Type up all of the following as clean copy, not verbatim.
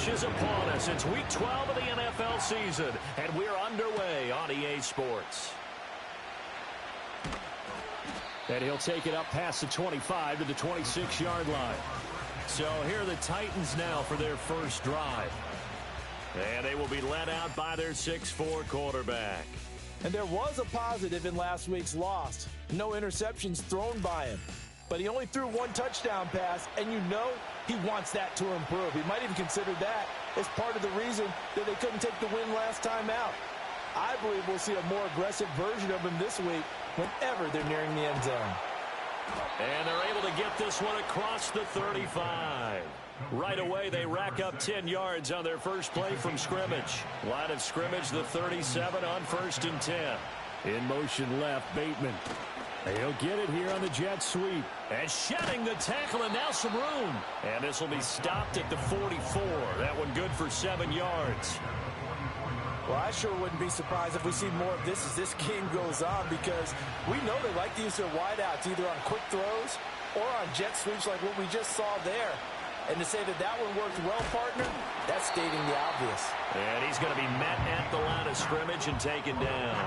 rush is upon us. It's Week 12 of the NFL season, and we're underway on EA Sports. And he'll take it up past the 25 to the 26-yard line. So here are the Titans now for their first drive. And they will be led out by their 6'4" quarterback. And there was a positive in last week's loss. No interceptions thrown by him. But he only threw one touchdown pass, and you know he wants that to improve. He might even consider that as part of the reason that they couldn't take the win last time out. I believe we'll see a more aggressive version of him this week whenever they're nearing the end zone. And they're able to get this one across the 35. Right away, they rack up 10 yards on their first play from scrimmage. Line of scrimmage, the 37 on 1st and 10. In motion left, Bateman. He'll get it here on the jet sweep. And shedding the tackle, and now some room. And this will be stopped at the 44. That one good for 7 yards. Well, I sure wouldn't be surprised if we see more of this as this game goes on, because we know they like to use their wideouts either on quick throws or on jet sweeps like what we just saw there. And to say that that one worked well, partner, that's stating the obvious. And he's going to be met at the line of scrimmage and taken down.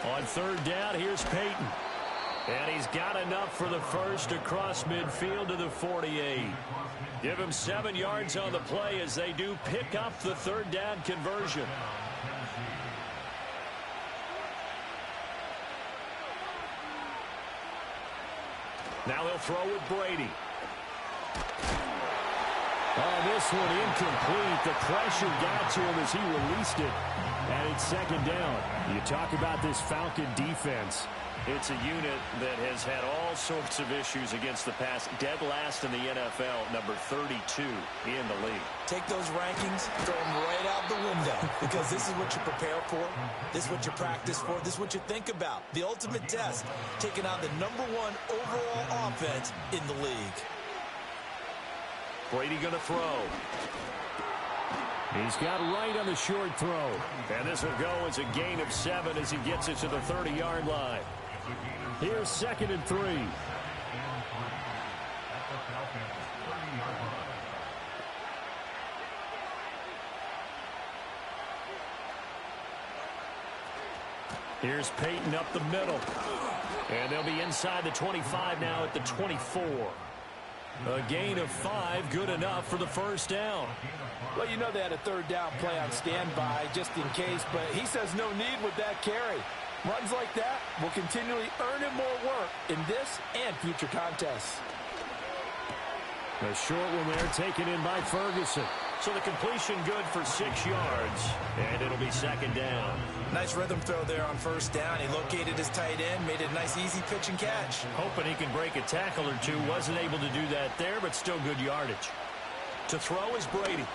On 3rd down, here's Peyton. And he's got enough for the first across midfield to the 48. Give him 7 yards on the play as they do pick up the 3rd down conversion. Now they'll throw with Brady. Oh, this one incomplete. The pressure got to him as he released it. And it's 2nd down. You talk about this Falcon defense. It's a unit that has had all sorts of issues against the pass. Dead last in the NFL, number 32 in the league. Take those rankings, throw them right out the window, because this is what you prepare for, this is what you practice for, this is what you think about. The ultimate test, taking on the #1 overall offense in the league. Brady going to throw. He's got right on the short throw. And this will go as a gain of 7 as he gets it to the 30-yard line. Here's 2nd and 3. Here's Peyton up the middle. And they'll be inside the 25 now at the 24. A gain of 5, good enough for the first down. Well, you know they had a 3rd down play on standby just in case, but he says no need with that carry. Runs like that will continually earn him more work in this and future contests. A short one there taken in by Ferguson. So the completion good for 6 yards, and it'll be 2nd down. Nice rhythm throw there on 1st down. He located his tight end, made it a nice easy pitch and catch. Hoping he can break a tackle or two. Wasn't able to do that there, but still good yardage. To throw is Brady.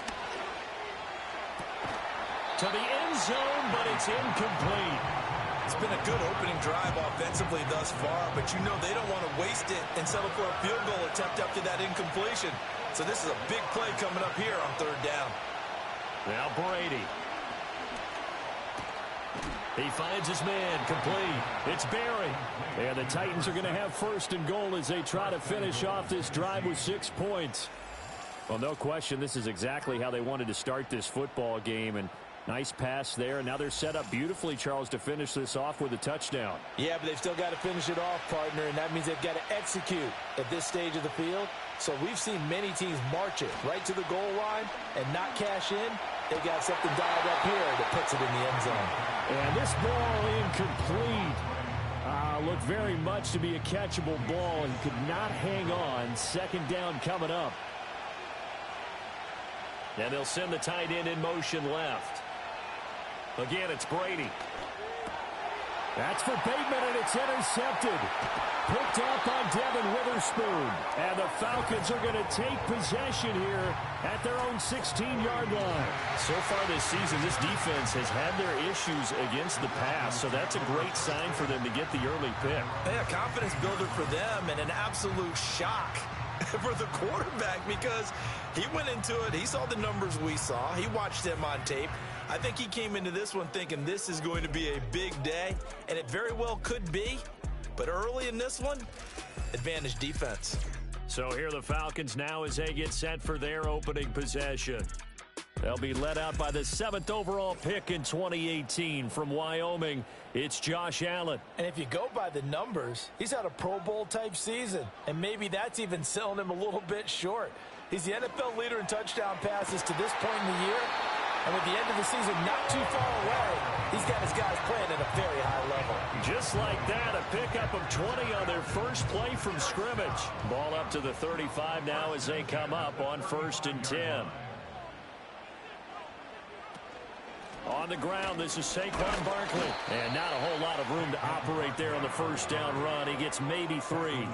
To the end zone, but it's incomplete. It's been a good opening drive offensively thus far, but you know they don't want to waste it and settle for a field goal attempt after that incompletion. So this is a big play coming up here on 3rd down. Now Brady. He finds his man, complete. It's Barry. And the Titans are going to have 1st and goal as they try to finish off this drive with 6 points. Well, no question, this is exactly how they wanted to start this football game. And nice pass there. And now they're set up beautifully, Charles, to finish this off with a touchdown. Yeah, but they've still got to finish it off, partner, and that means they've got to execute at this stage of the field. So we've seen many teams march it right to the goal line and not cash in. They got something dialed up here that puts it in the end zone. And this ball incomplete. Looked very much to be a catchable ball. He could not hang on. 2nd down coming up. And they'll send the tight end in motion left. Again, it's Brady. That's for Bateman, and it's intercepted. Picked up by Devin Witherspoon. And the Falcons are going to take possession here at their own 16-yard line. So far this season, this defense has had their issues against the pass, so that's a great sign for them to get the early pick. Yeah, confidence builder for them and an absolute shock for the quarterback because he went into it. He saw the numbers we saw. He watched them on tape. I think he came into this one thinking this is going to be a big day, and it very well could be. But early in this one, advantage defense. So here are the Falcons now as they get set for their opening possession. They'll be led out by the 7th overall pick in 2018 from Wyoming. It's Josh Allen. And if you go by the numbers, he's had a Pro Bowl type season, and maybe that's even selling him a little bit short. He's the NFL leader in touchdown passes to this point in the year, and with the end of the season not too far away, he's got his guys playing at a very high level. Just like that, a pickup of 20 on their first play from scrimmage. Ball up to the 35 now as they come up on 1st and 10. On the ground, this is Saquon Barkley. And not a whole lot of room to operate there on the first down run. He gets maybe 3.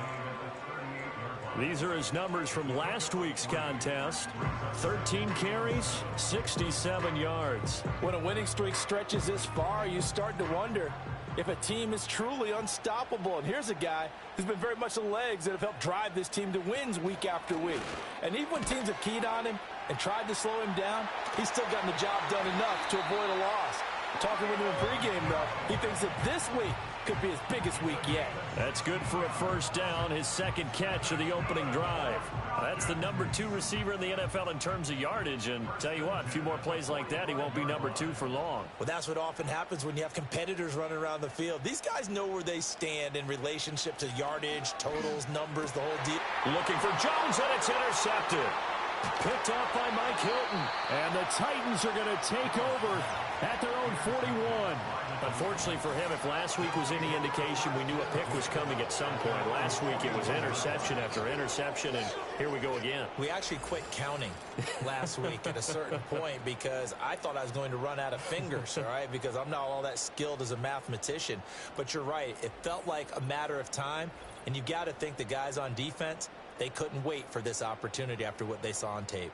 These are his numbers from last week's contest. 13 carries, 67 yards. When a winning streak stretches this far, you start to wonder if a team is truly unstoppable. And here's a guy who's been very much the legs that have helped drive this team to wins week after week. And even when teams have keyed on him and tried to slow him down, he's still gotten the job done enough to avoid a loss. Talking with him in pregame, though, he thinks that this week could be his biggest week yet. That's good for a first down, his second catch of the opening drive. That's the number 2 receiver in the NFL in terms of yardage, and tell you what, a few more plays like that, he won't be number 2 for long. Well, that's what often happens when you have competitors running around the field. These guys know where they stand in relationship to yardage, totals, numbers, the whole deal. Looking for Jones, and it's intercepted. Picked off by Mike Hilton, and the Titans are going to take over at their own 41. Unfortunately for him, if last week was any indication, we knew a pick was coming at some point. Last week it was interception after interception, and here we go again. We actually quit counting last week at a certain point because I thought I was going to run out of fingers, all right, because I'm not all that skilled as a mathematician. But you're right. It felt like a matter of time, and you got to think the guys on defense, they couldn't wait for this opportunity after what they saw on tape.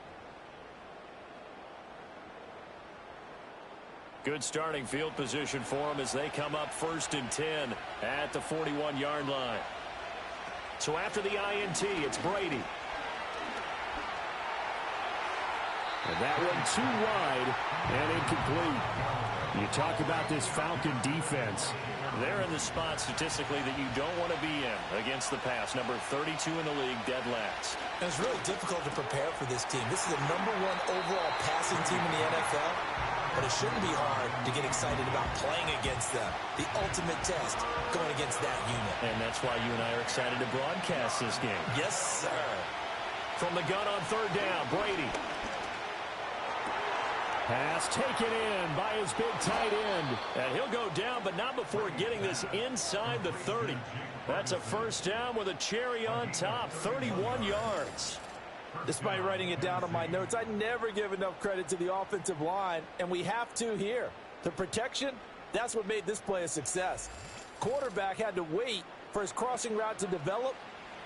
Good starting field position for them as they come up 1st and 10 at the 41-yard line. So after the INT, it's Brady. And that one too wide and incomplete. You talk about this Falcon defense. They're in the spot statistically that you don't want to be in against the pass. Number 32 in the league, dead last. And it's really difficult to prepare for this team. This is the number 1 overall passing team in the NFL. But it shouldn't be hard to get excited about playing against them. The ultimate test going against that unit. And that's why you and I are excited to broadcast this game. Yes, sir. From the gun on 3rd down, Brady. Pass taken in by his big tight end. And he'll go down, but not before getting this inside the 30. That's a first down with a cherry on top, 31 yards. Despite writing it down on my notes, I never give enough credit to the offensive line, and we have to here. The protection, that's what made this play a success. Quarterback had to wait for his crossing route to develop,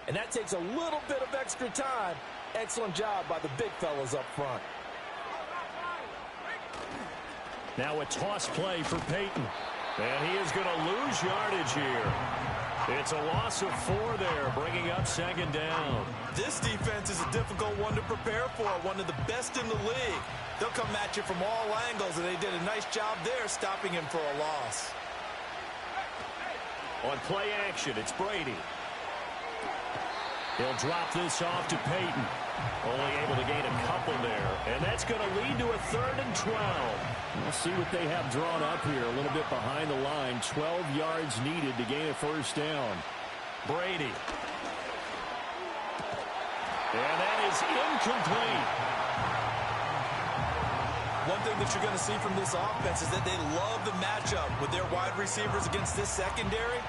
and that takes a little bit of extra time. Excellent job by the big fellas up front. Now a toss play for Peyton, and he is going to lose yardage here. It's a loss of 4 there, bringing up 2nd down. This defense is a difficult one to prepare for, one of the best in the league. They'll come at you from all angles, and they did a nice job there stopping him for a loss. On play action, it's Brady. He'll drop this off to Peyton. Only able to gain a couple there, and that's going to lead to a 3rd and 12. We'll see what they have drawn up here, a little bit behind the line. 12 yards needed to gain a first down. Brady. And that is incomplete. One thing that you're going to see from this offense is that they love the matchup with their wide receivers against this secondary.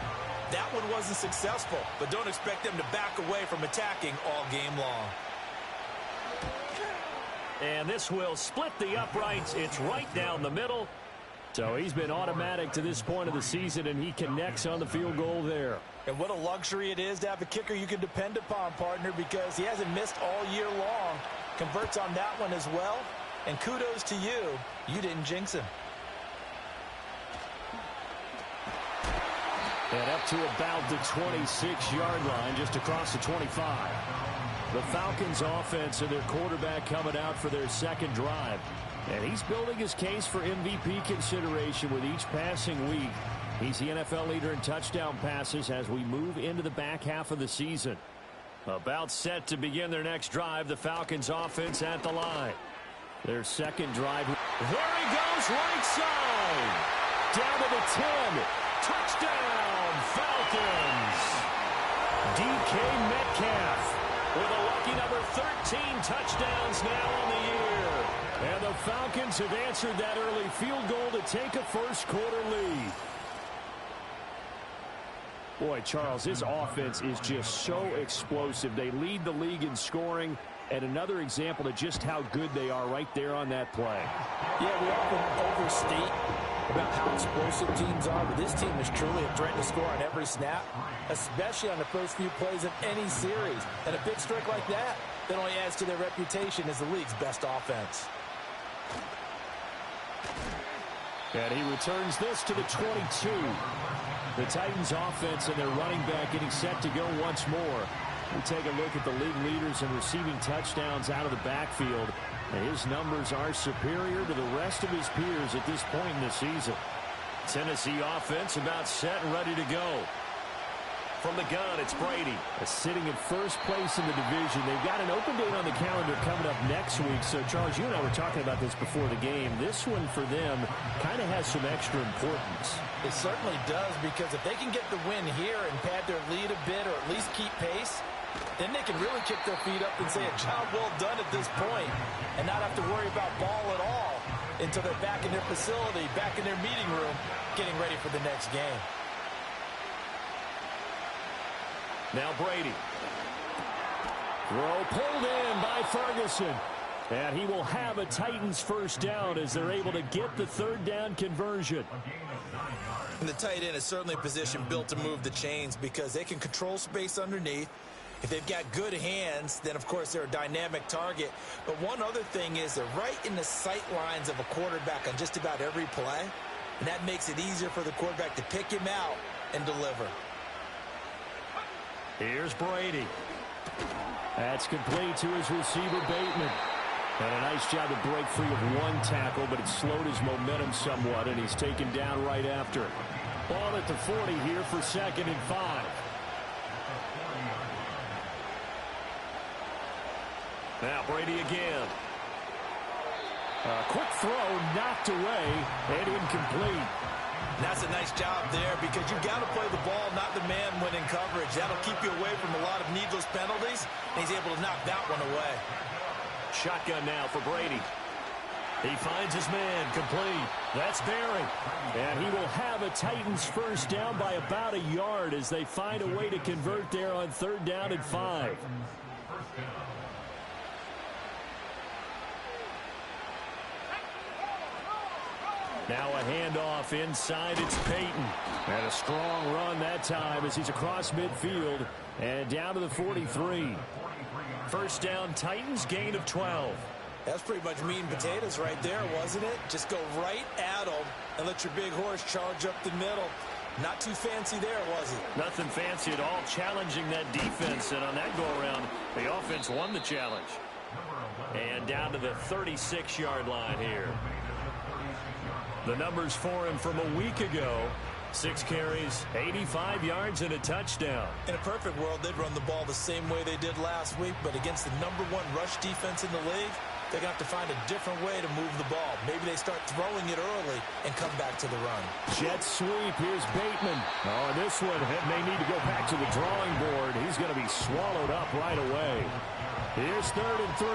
That one wasn't successful, but don't expect them to back away from attacking all game long. And this will split the uprights. It's right down the middle. So he's been automatic to this point of the season, and he connects on the field goal there. And what a luxury it is to have a kicker you can depend upon, partner, because he hasn't missed all year long. converts on that one as well. And kudos to you. You didn't jinx him. And up to about the 26-yard line, just across the 25. The Falcons offense and their quarterback coming out for their second drive. And he's building his case for MVP consideration with each passing week. He's the NFL leader in touchdown passes as we move into the back half of the season. About set to begin their next drive, the Falcons offense at the line. Their second drive. There he goes, right side. Down to the 10. Touchdown, Falcons. DK Metcalf with a lucky number 13 touchdowns now on the year. And the Falcons have answered that early field goal to take a first-quarter lead. Boy, Charles, this offense is just so explosive. They lead the league in scoring, and another example of just how good they are right there on that play. Yeah, we often overstate about how explosive teams are, but this team is truly a threat to score on every snap, especially on the first few plays of any series. And a big streak like that only adds to their reputation as the league's best offense. And he returns this to the 22. The Titans offense and their running back getting set to go once more. We take a look at the league leaders in receiving touchdowns out of the backfield. And his numbers are superior to the rest of his peers at this point in the season. Tennessee offense about set and ready to go. From the gun, it's Brady. Sitting in first place in the division. They've got an open date on the calendar coming up next week. So, Charles, you and I were talking about this before the game. This one for them kind of has some extra importance. It certainly does, because if they can get the win here and pad their lead a bit or at least keep pace, then they can really kick their feet up and say a job well done at this point and not have to worry about ball at all until they're back in their facility, back in their meeting room, getting ready for the next game. Now Brady. Throw pulled in by Ferguson. And he will have a Titans first down as they're able to get the third down conversion. And the tight end is certainly a position built to move the chains because they can control space underneath. If they've got good hands, then, of course, they're a dynamic target. But one other thing is they're right in the sight lines of a quarterback on just about every play. And that makes it easier for the quarterback to pick him out and deliver. Here's Brady. That's complete to his receiver, Bateman. And a nice job to break free of one tackle, but it slowed his momentum somewhat, and he's taken down right after. Ball at the 40 here for 2nd and 5. Now Brady again. A quick throw knocked away and incomplete. That's a nice job there because you've got to play the ball, not the man when in coverage. That'll keep you away from a lot of needless penalties, and he's able to knock that one away. Shotgun now for Brady. He finds his man, complete. That's Barry. And he will have a Titans first down by about a yard as they find a way to convert there on 3rd down and 5. Now a handoff inside, it's Peyton. And a strong run that time as he's across midfield and down to the 43. First down, Titans, gain of 12. That's pretty much meat and potatoes right there, wasn't it? Just go right at them and let your big horse charge up the middle. Not too fancy there, was it? Nothing fancy at all, challenging that defense. And on that go-around, the offense won the challenge. And down to the 36-yard line here. The numbers for him from a week ago. 6 carries, 85 yards, and a touchdown. In a perfect world, they'd run the ball the same way they did last week, but against the #1 rush defense in the league, they're going to have to find a different way to move the ball. Maybe they start throwing it early and come back to the run. Jet sweep, here's Bateman. Oh, this one may need to go back to the drawing board. He's going to be swallowed up right away. Here's 3rd and 3.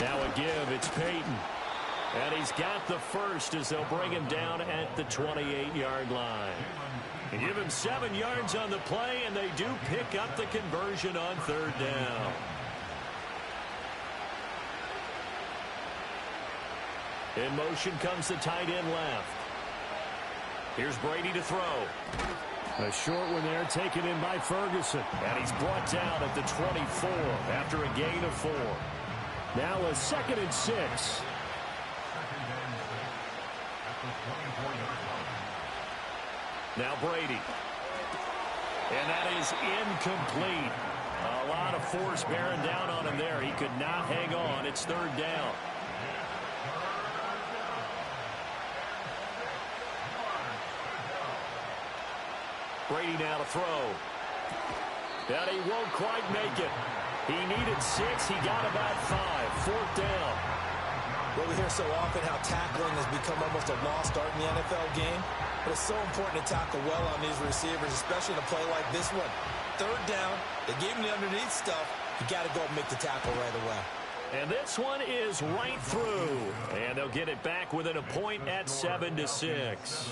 Now a give, it's Peyton. And he's got the first as they'll bring him down at the 28-yard line. And give him 7 yards on the play, and they do pick up the conversion on 3rd down. In motion comes the tight end left. Here's Brady to throw. A short one there taken in by Ferguson. And he's brought down at the 24 after a gain of 4. Now a 2nd and 6. Now Brady. And that is incomplete. A lot of force bearing down on him there. He could not hang on. It's 3rd down. Brady now to throw. And he won't quite make it. He needed 6. He got about 5. 4th down. Well, we hear so often how tackling has become almost a lost art in the NFL game. But it's so important to tackle well on these receivers, especially in a play like this one. 3rd down, they gave him the underneath stuff. You got to go and make the tackle right away. And this one is right through. And they'll get it back within a point at 7-6.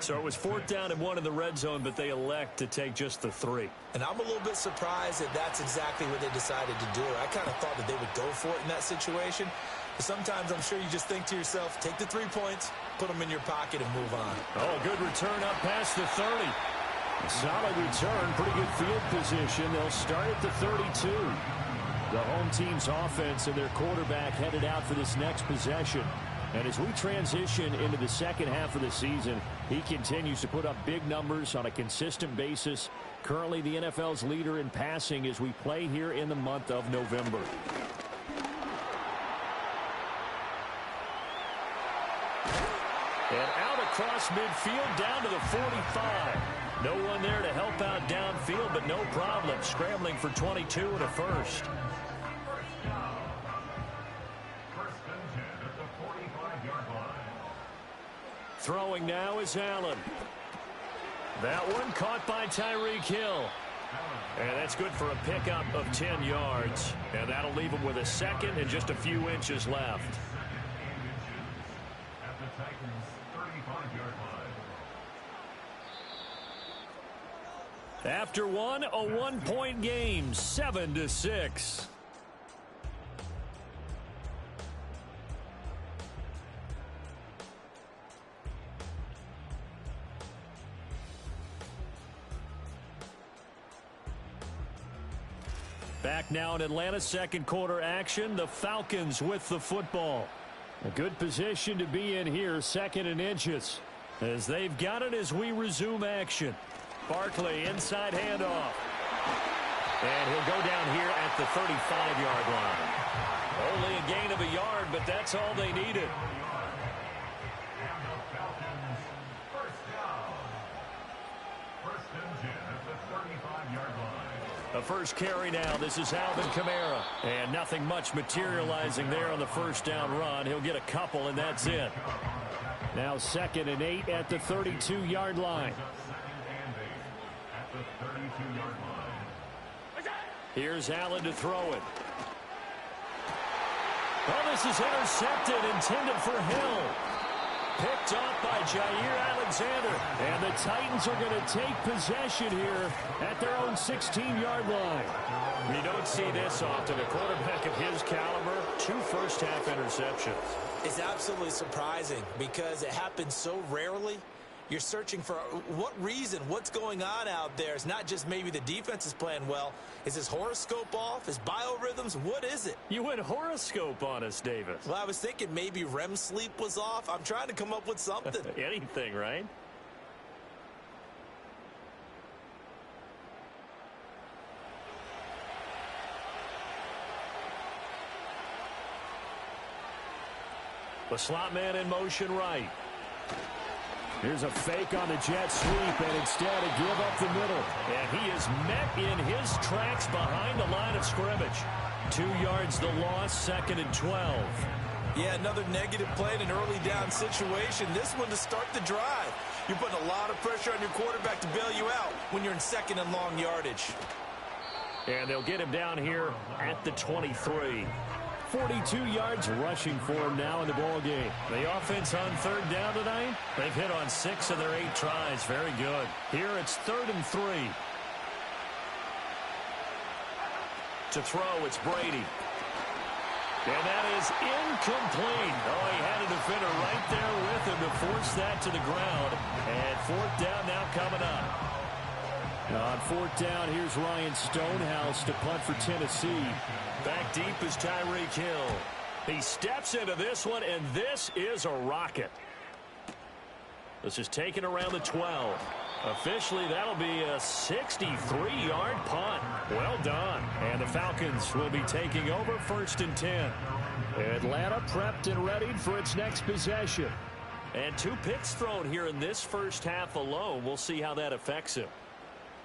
So it was 4th down and 1 in the red zone, but they elect to take just the 3. And I'm a little bit surprised that that's exactly what they decided to do. I kind of thought that they would go for it in that situation. But sometimes I'm sure you just think to yourself, take the 3 points, put them in your pocket, and move on. Oh, good return up past the 30. A solid return, pretty good field position. They'll start at the 32. The home team's offense and their quarterback headed out for this next possession. And as we transition into the second half of the season, he continues to put up big numbers on a consistent basis. Currently the NFL's leader in passing as we play here in the month of November. And out across midfield down to the 45. No one there to help out downfield, but no problem. Scrambling for 22 and a first. Throwing now is Allen. That one caught by Tyreek Hill. And that's good for a pickup of 10 yards. And that'll leave him with a 2nd and just a few inches left. After one, a 1-point game, 7-6. Back now in Atlanta, second quarter action. The Falcons with the football. A good position to be in here, 2nd and inches. As they've got it as we resume action. Barkley inside handoff. And he'll go down here at the 35-yard line. Only a gain of a yard, but that's all they needed. The first carry now. This is Alvin Kamara. And nothing much materializing there on the first down run. He'll get a couple, and that's it. Now 2nd and 8 at the 32-yard line. Here's Allen to throw it. Oh, this is intercepted, intended for Hill. Picked off by Jair Alexander. And the Titans are going to take possession here at their own 16-yard line. You don't see this often. A quarterback of his caliber, 2 first-half interceptions. It's absolutely surprising because it happens so rarely. You're searching for what reason, what's going on out there. It's not just maybe the defense is playing well. Is his horoscope off? His biorhythms? What is it? You went horoscope on us, Davis. Well, I was thinking maybe REM sleep was off. I'm trying to come up with something. Anything, right? The slot man in motion right. Here's a fake on the jet sweep, and instead a give up the middle. And he is met in his tracks behind the line of scrimmage. 2 yards the loss, 2nd and 12. Yeah, another negative play in an early down situation. This one to start the drive. You're putting a lot of pressure on your quarterback to bail you out when you're in 2nd and long yardage. And they'll get him down here at the 23. 42 yards rushing for him now in the ball game. The offense on 3rd down tonight, they've hit on 6 of their 8 tries. Very good. Here it's 3rd and 3. To throw, it's Brady. And that is incomplete. Oh, he had a defender right there with him to force that to the ground. And fourth down now coming up. On fourth down, here's Ryan Stonehouse to punt for Tennessee. Back deep is Tyreek Hill. He steps into this one, and this is a rocket. This is taken around the 12. Officially, that'll be a 63-yard punt. Well done. And the Falcons will be taking over first and 10. Atlanta prepped and readied for its next possession. And 2 picks thrown here in this first half alone. We'll see how that affects him.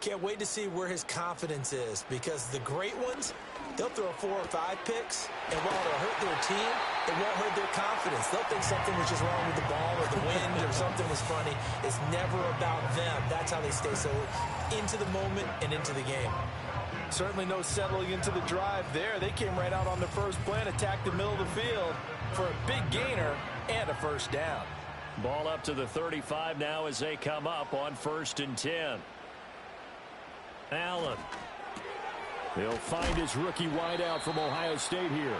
Can't wait to see where his confidence is, because the great ones, they'll throw 4 or 5 picks, and while it'll hurt their team, it won't hurt their confidence. They'll think something was just wrong with the ball or the wind or something was funny. It's never about them. That's how they stay so into the moment and into the game. Certainly no settling into the drive there. They came right out on the first play and attacked the middle of the field for a big gainer and a first down. Ball up to the 35 now as they come up on first and 10. Allen. He'll find his rookie wideout from Ohio State here.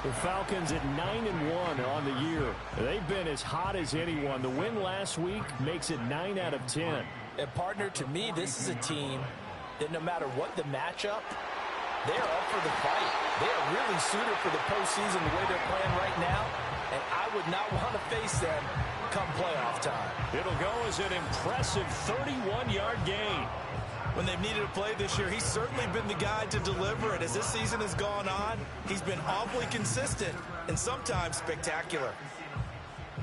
The Falcons at 9-1 on the year. They've been as hot as anyone. The win last week makes it 9 out of 10. And partner, to me, this is a team that no matter what the matchup, they're up for the fight. They are really suited for the postseason the way they're playing right now, and I would not want to face them come playoff time. It'll go as an impressive 31-yard gain. When they've needed a play this year, he's certainly been the guy to deliver it. As this season has gone on, he's been awfully consistent and sometimes spectacular.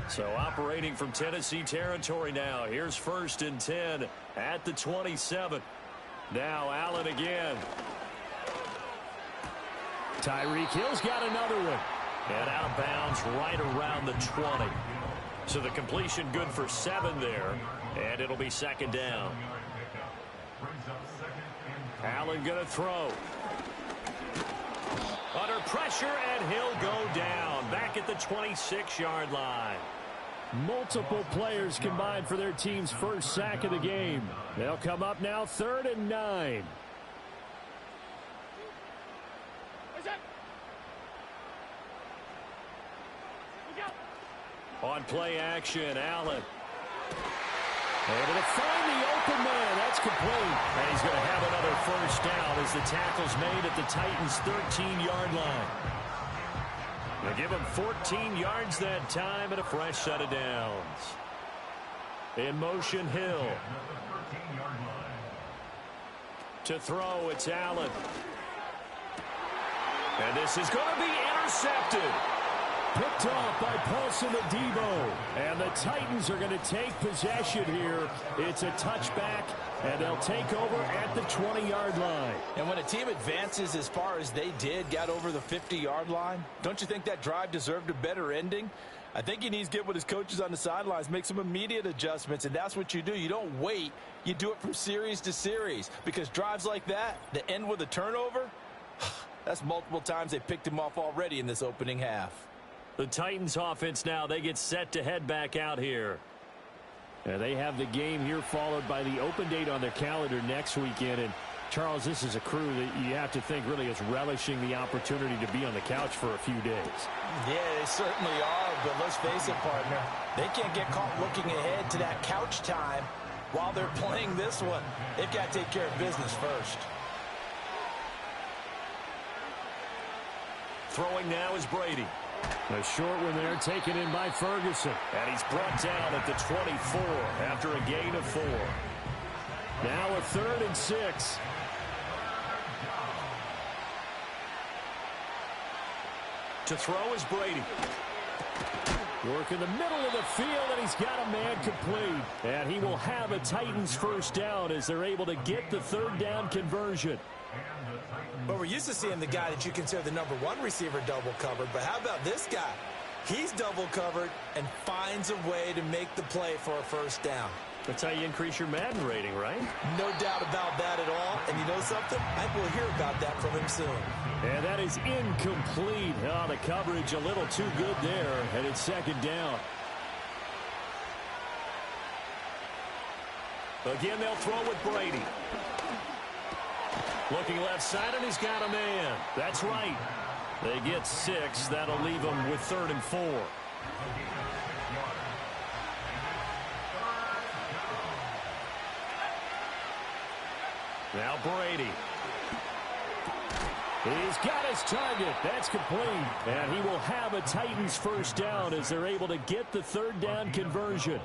So operating from Tennessee territory now. Here's first and 10 at the 27. Now Allen again. Tyreek Hill's got another one. And out of bounds right around the 20. So the completion good for 7 there. And it'll be second down. Allen going to throw. Under pressure, and he'll go down. Back at the 26-yard line. Multiple players combined for their team's first sack of the game. They'll come up now 3rd and 9. On play action, Allen. Able to find the open man. That's complete. And he's going to have another first down as the tackle's made at the Titans' 13-yard line. They'll give him 14 yards that time and a fresh set of downs. In motion, Hill. To throw, it's Allen. And this is going to be intercepted. Picked off by Paulson Adebo. And the Titans are going to take possession here. It's a touchback, and they'll take over at the 20-yard line. And when a team advances as far as they did, got over the 50-yard line, don't you think that drive deserved a better ending? I think he needs to get with his coaches on the sidelines, make some immediate adjustments, and that's what you do. You don't wait. You do it from series to series, because drives like that end with a turnover, that's multiple times they picked him off already in this opening half. The Titans offense now, they get set to head back out here. Yeah, they have the game here followed by the open date on their calendar next weekend. And, Charles, this is a crew that you have to think really is relishing the opportunity to be on the couch for a few days. Yeah, they certainly are, but let's face it, partner. They can't get caught looking ahead to that couch time while they're playing this one. They've got to take care of business first. Throwing now is Brady. A short one there, taken in by Ferguson. And he's brought down at the 24 after a gain of 4. Now a 3rd and 6. To throw is Brady. Work in the middle of the field, and he's got a man complete. And he will have a Titans first down as they're able to get the 3rd down conversion. But we're used to seeing the guy that you consider the number 1 receiver double covered. But how about this guy? He's double covered and finds a way to make the play for a first down. That's how you increase your Madden rating, right? No doubt about that at all. And you know something? I think we'll hear about that from him soon. And that is incomplete. Oh, the coverage a little too good there, and it's 2nd down. Again, they'll throw with Brady. Looking left side, and he's got a man. That's right. They get 6. That'll leave them with 3rd and 4. Now Brady. He's got his target. That's complete. And he will have a Titans first down as they're able to get the 3rd down conversion.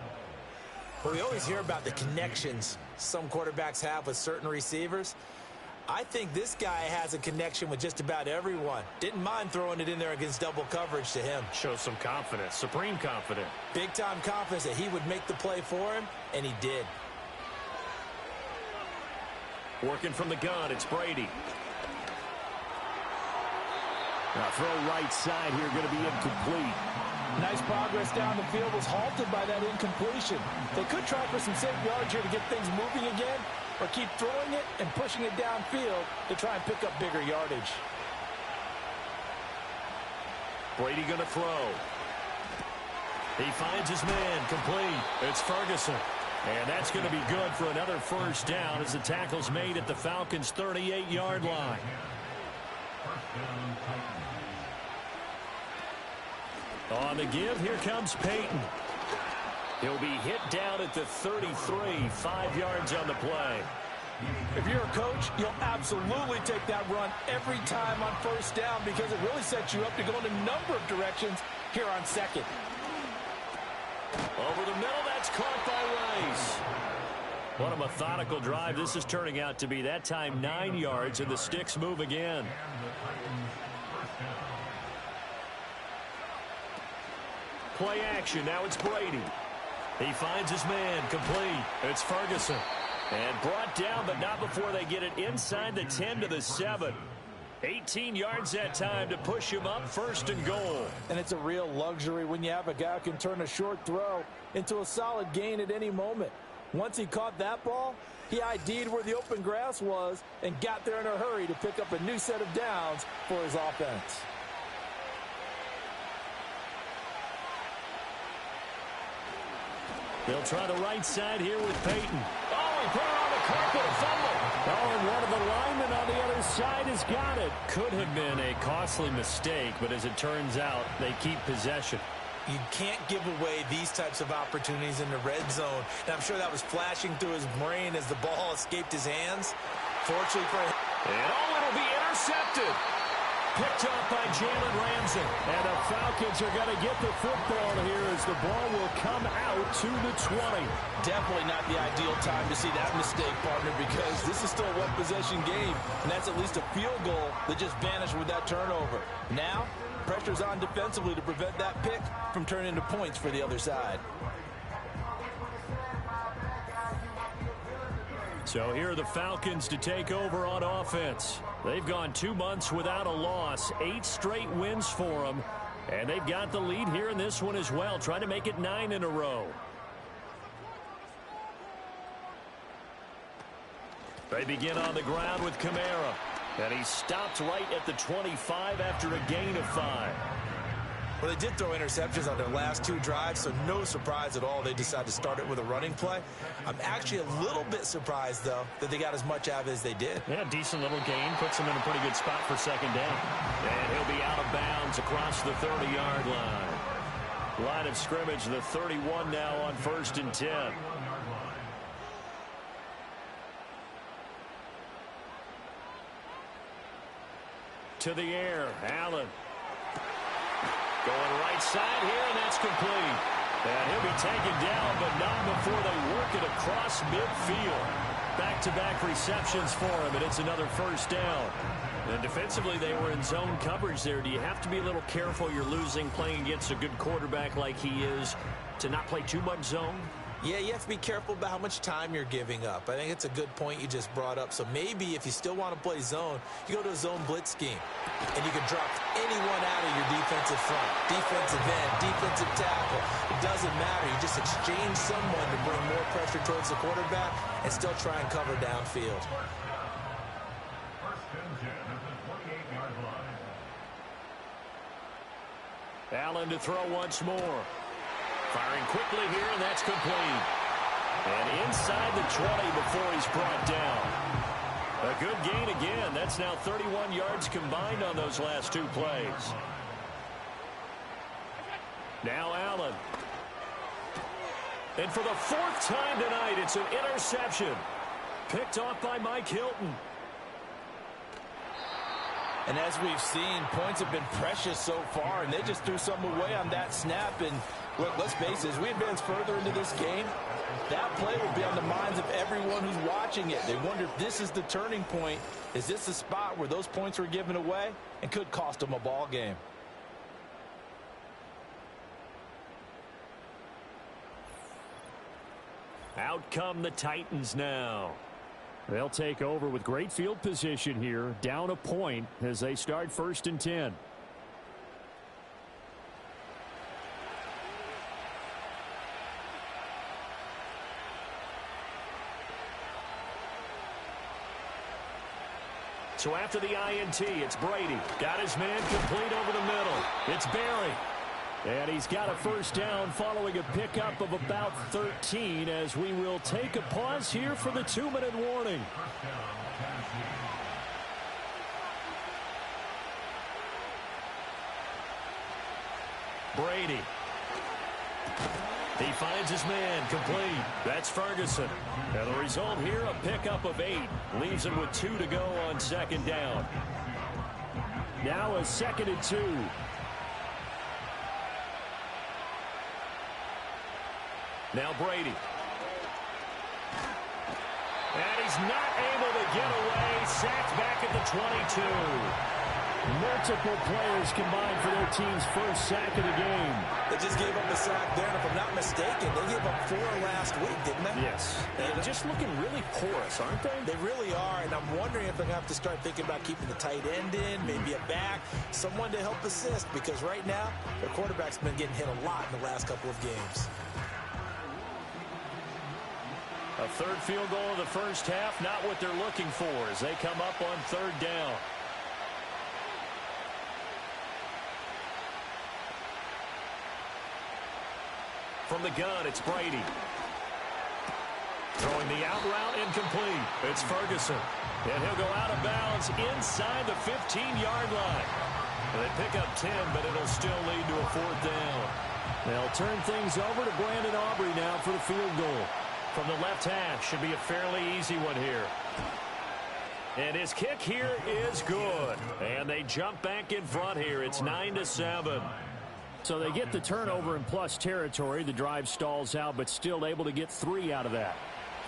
Well, we always hear about the connections some quarterbacks have with certain receivers. I think this guy has a connection with just about everyone. Didn't mind throwing it in there against double coverage to him. Shows some confidence, supreme confidence. Big-time confidence that he would make the play for him, and he did. Working from the gun, it's Brady. Now throw right side here, going to be incomplete. Nice progress down the field was halted by that incompletion. They could try for some safe yards here to get things moving again, or keep throwing it and pushing it downfield to try and pick up bigger yardage. Brady going to throw. He finds his man, complete. It's Ferguson. And that's going to be good for another first down as the tackle's made at the Falcons' 38-yard line. On the give, here comes Peyton. He'll be hit down at the 33, 5 yards on the play. If you're a coach, you'll absolutely take that run every time on first down because it really sets you up to go in a number of directions here on second. Over the middle, that's caught by Rice. What a methodical drive this is turning out to be. That time 9 yards, and the sticks move again. Play action. Now it's Brady. He finds his man, complete. It's Ferguson. And brought down, but not before they get it inside the 10 to the 7. 18 yards that time to push him up, 1st and goal. And it's a real luxury when you have a guy who can turn a short throw into a solid gain at any moment. Once he caught that ball, he ID'd where the open grass was and got there in a hurry to pick up a new set of downs for his offense. They'll try the right side here with Peyton. Oh, he put it on the carpet, a fumble. Oh, and one of the linemen on the other side has got it. Could have been a costly mistake, but as it turns out, they keep possession. You can't give away these types of opportunities in the red zone. And I'm sure that was flashing through his brain as the ball escaped his hands. Fortunately for him. And it'll be intercepted. Picked up by Jalen Ramsey. And the Falcons are going to get the football here as the ball will come out to the 20. Definitely not the ideal time to see that mistake, partner, because this is still a one-possession game, and that's at least a field goal that just vanished with that turnover. Now, pressure's on defensively to prevent that pick from turning into points for the other side. So here are the Falcons to take over on offense. They've gone 2 months without a loss, 8 straight wins for them, and they've got the lead here in this one as well, trying to make it 9 in a row. They begin on the ground with Kamara, and he stopped right at the 25 after a gain of 5. Well, they did throw interceptions on their last 2 drives, so no surprise at all they decided to start it with a running play. I'm actually a little bit surprised, though, that they got as much out of it as they did. Yeah, decent little gain. Puts them in a pretty good spot for 2nd down. And he'll be out of bounds across the 30-yard line. Line of scrimmage, the 31 now on 1st and 10. To the air, Allen. Going right side here, and that's complete. And he'll be taken down, but not before they work it across midfield. Back-to-back receptions for him, and it's another 1st down. And defensively, they were in zone coverage there. Do you have to be a little careful? You're losing, playing against a good quarterback like he is, to not play too much zone? Yeah, you have to be careful about how much time you're giving up. I think it's a good point you just brought up. So maybe if you still want to play zone, you go to a zone blitz scheme. And you can drop anyone out of your defensive front, defensive end, defensive tackle. It doesn't matter. You just exchange someone to bring more pressure towards the quarterback and still try and cover downfield. Allen to throw once more. Firing quickly here, and that's complete. And inside the 20 before he's brought down. A good gain again. That's now 31 yards combined on those last two plays. Now Allen. And for the fourth time tonight, it's an interception. Picked off by Mike Hilton. And as we've seen, points have been precious so far, and they just threw some away on that snap. And look, let's face it, as we advance further into this game, that play will be on the minds of everyone who's watching it. They wonder if this is the turning point. Is this the spot where those points were given away and could cost them a ball game? Out come the Titans now. They'll take over with great field position here, down a point as they start 1st and 10. So after the INT, it's Brady. Got his man complete over the middle. It's Barry. And he's got a first down following a pickup of about 13 as we will take a pause here for the 2-minute warning. Brady. He finds his man complete. That's Ferguson. And the result here, a pickup of 8. Leaves him with 2 to go on 2nd down. Now a 2nd and 2. Now Brady. And he's not able to get away. Sacked back at the 22. Multiple players combined for their team's first sack of the game. They just gave up a sack there, and if I'm not mistaken, they gave up 4 last week, didn't they? Yes. They're just looking really porous, aren't they? They really are, and I'm wondering if they're going to have to start thinking about keeping the tight end in, maybe a back, someone to help assist, because right now, their quarterback's been getting hit a lot in the last couple of games. A 3rd field goal of the first half, not what they're looking for as they come up on 3rd down. From the gun, it's Brady. Throwing the out route incomplete. It's Ferguson. And he'll go out of bounds inside the 15-yard line. And they pick up 10, but it'll still lead to a 4th down. They'll turn things over to Brandon Aubrey now for the field goal. From the left hash, should be a fairly easy one here. And his kick here is good. And they jump back in front here. It's 9-7. So they get the turnover in plus territory. The drive stalls out, but still able to get 3 out of that.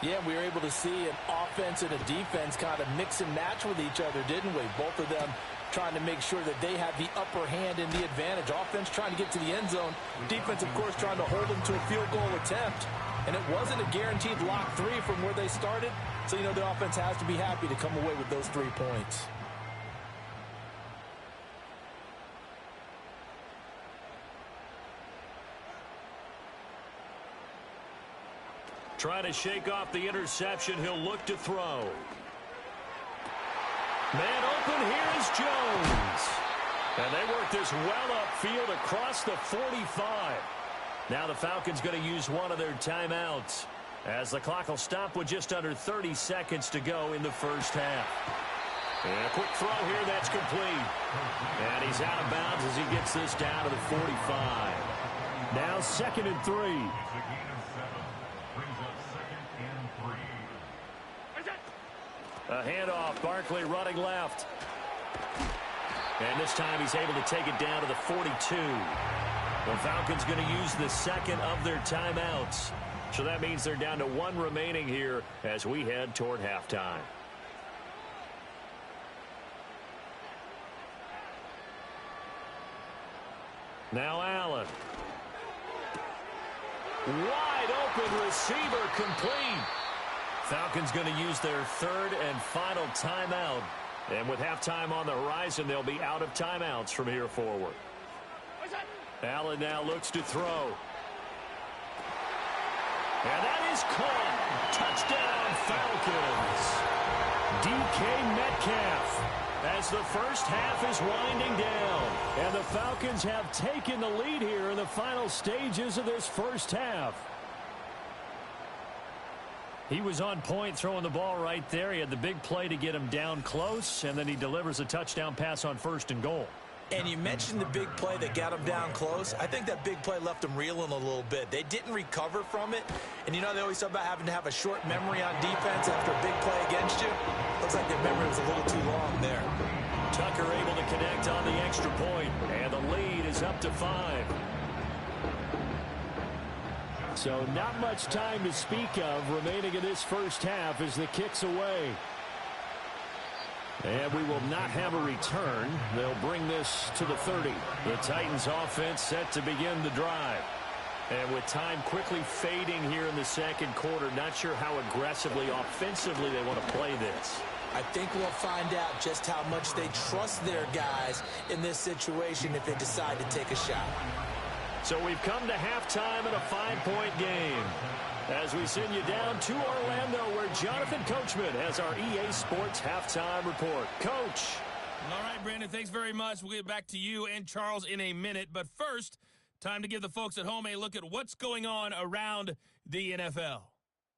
Yeah, we were able to see an offense and a defense kind of mix and match with each other, didn't we? Both of them trying to make sure that they have the upper hand and the advantage. Offense trying to get to the end zone. Defense, of course, trying to hold them to a field goal attempt. And it wasn't a guaranteed lock 3 from where they started. So, you know, the offense has to be happy to come away with those 3 points. Trying to shake off the interception. He'll look to throw. Man open. Here is Jones. And they work this well upfield across the 45. Now the Falcons going to use one of their timeouts as the clock will stop with just under 30 seconds to go in the first half. And a quick throw here. That's complete. And he's out of bounds as he gets this down to the 45. Now 2nd and 3. A handoff. Barkley running left. And this time he's able to take it down to the 42. The Falcons going to use the 2nd of their timeouts. So that means they're down to 1 remaining here as we head toward halftime. Now Allen. Wide open receiver complete. Falcons going to use their 3rd and final timeout. And with halftime on the horizon, they'll be out of timeouts from here forward. Allen now looks to throw. And that is caught. Touchdown, Falcons. DK Metcalf as the first half is winding down. And the Falcons have taken the lead here in the final stages of this first half. He was on point throwing the ball right there. He had the big play to get him down close, and then he delivers a touchdown pass on 1st and goal. And you mentioned the big play that got him down close. I think that big play left him reeling a little bit. They didn't recover from it. And you know, they always talk about having to have a short memory on defense after a big play against you. Looks like their memory was a little too long there. Tucker able to connect on the extra point, and the lead is up to 5. So not much time to speak of remaining in this first half as the kick's away. And we will not have a return. They'll bring this to the 30. The Titans offense set to begin the drive. And with time quickly fading here in the second quarter, not sure how aggressively, offensively they want to play this. I think we'll find out just how much they trust their guys in this situation if they decide to take a shot. So we've come to halftime in a 5-point game as we send you down to Orlando where Jonathan Coachman has our EA Sports halftime report. Coach. All right, Brandon, thanks very much. We'll get back to you and Charles in a minute. But first, time to give the folks at home a look at what's going on around the NFL.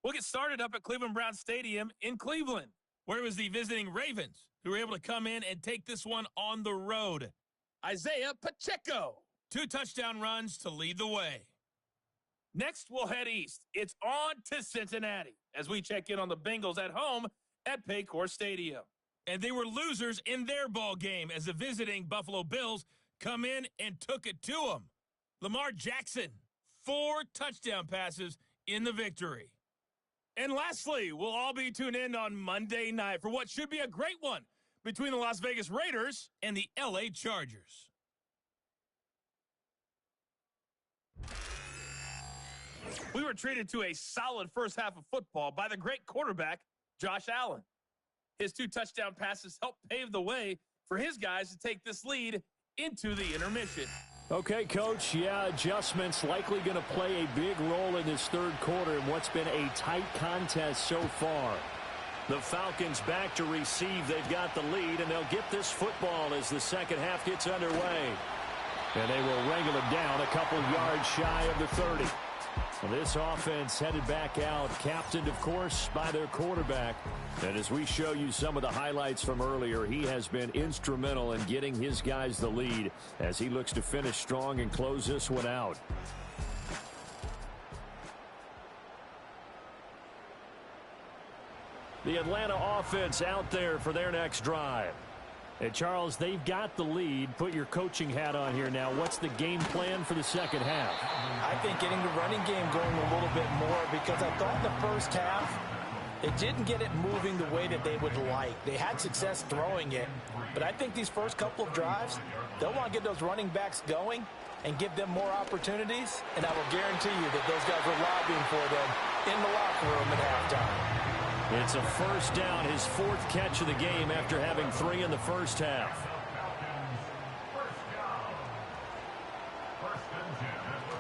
We'll get started up at Cleveland Browns Stadium in Cleveland, where it was the visiting Ravens who were able to come in and take this one on the road. Isaiah Pacheco. 2 touchdown runs to lead the way. Next, we'll head east. It's on to Cincinnati as we check in on the Bengals at home at Paycor Stadium. And they were losers in their ball game as the visiting Buffalo Bills come in and took it to them. Lamar Jackson, 4 touchdown passes in the victory. And lastly, we'll all be tuned in on Monday night for what should be a great one between the Las Vegas Raiders and the LA Chargers. We were treated to a solid first half of football by the great quarterback, Josh Allen. His 2 touchdown passes helped pave the way for his guys to take this lead into the intermission. Okay, Coach, yeah, adjustments likely going to play a big role in this third quarter in what's been a tight contest so far. The Falcons back to receive. They've got the lead, and they'll get this football as the second half gets underway. And they will wrangle it down a couple yards shy of the 30. This offense headed back out, captained, of course, by their quarterback. And as we show you some of the highlights from earlier, he has been instrumental in getting his guys the lead as he looks to finish strong and close this one out. The Atlanta offense out there for their next drive. And Charles, they've got the lead. Put your coaching hat on here now. What's the game plan for the second half? I think getting the running game going a little bit more because I thought in the first half they didn't get it moving the way that they would like. They had success throwing it, but I think these first couple of drives, they'll want to get those running backs going and give them more opportunities, and I will guarantee you that those guys were lobbying for them in the locker room at halftime. It's a first down, his 4th catch of the game after having 3 in the first half.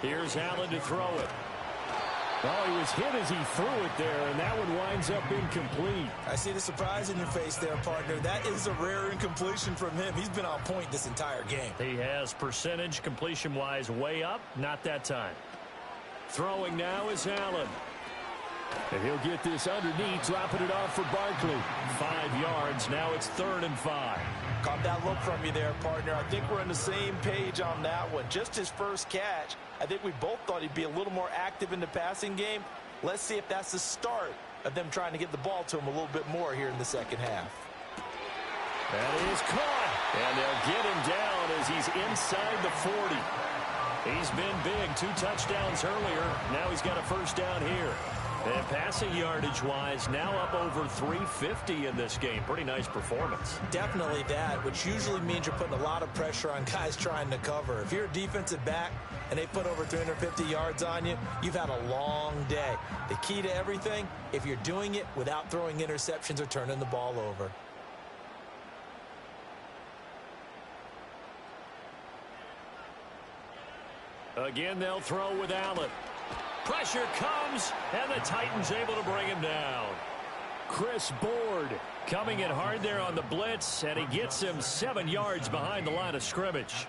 Here's Allen to throw it. Oh, he was hit as he threw it there, and that one winds up incomplete. I see the surprise in your face there, partner. That is a rare incompletion from him. He's been on point this entire game. He has percentage completion-wise way up, not that time. Throwing now is Allen. And he'll get this underneath, dropping it off for Barkley. 5 yards. Now it's 3rd and 5. Caught that look from you there, partner. I think we're on the same page on that one. Just his first catch. I think we both thought he'd be a little more active in the passing game. Let's see if that's the start of them trying to get the ball to him a little bit more here in the second half. That is caught. And they'll get him down as he's inside the 40. He's been big. 2 touchdowns earlier. Now he's got a first down here. And passing yardage-wise, now up over 350 in this game. Pretty nice performance. Definitely that, which usually means you're putting a lot of pressure on guys trying to cover. If you're a defensive back and they put over 350 yards on you, you've had a long day. The key to everything, if you're doing it without throwing interceptions or turning the ball over. Again, they'll throw with Allen. Pressure comes, and the Titans able to bring him down. Chris Board coming in hard there on the blitz, and he gets him 7 yards behind the line of scrimmage.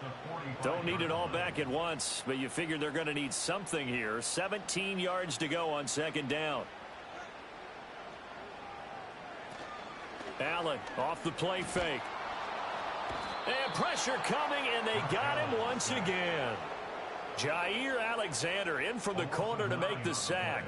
Don't need it all back at once, but you figure they're going to need something here. 17 yards to go on 2nd down. Allen off the play fake. And pressure coming, and they got him once again. Jair Alexander in from the corner to make the sack.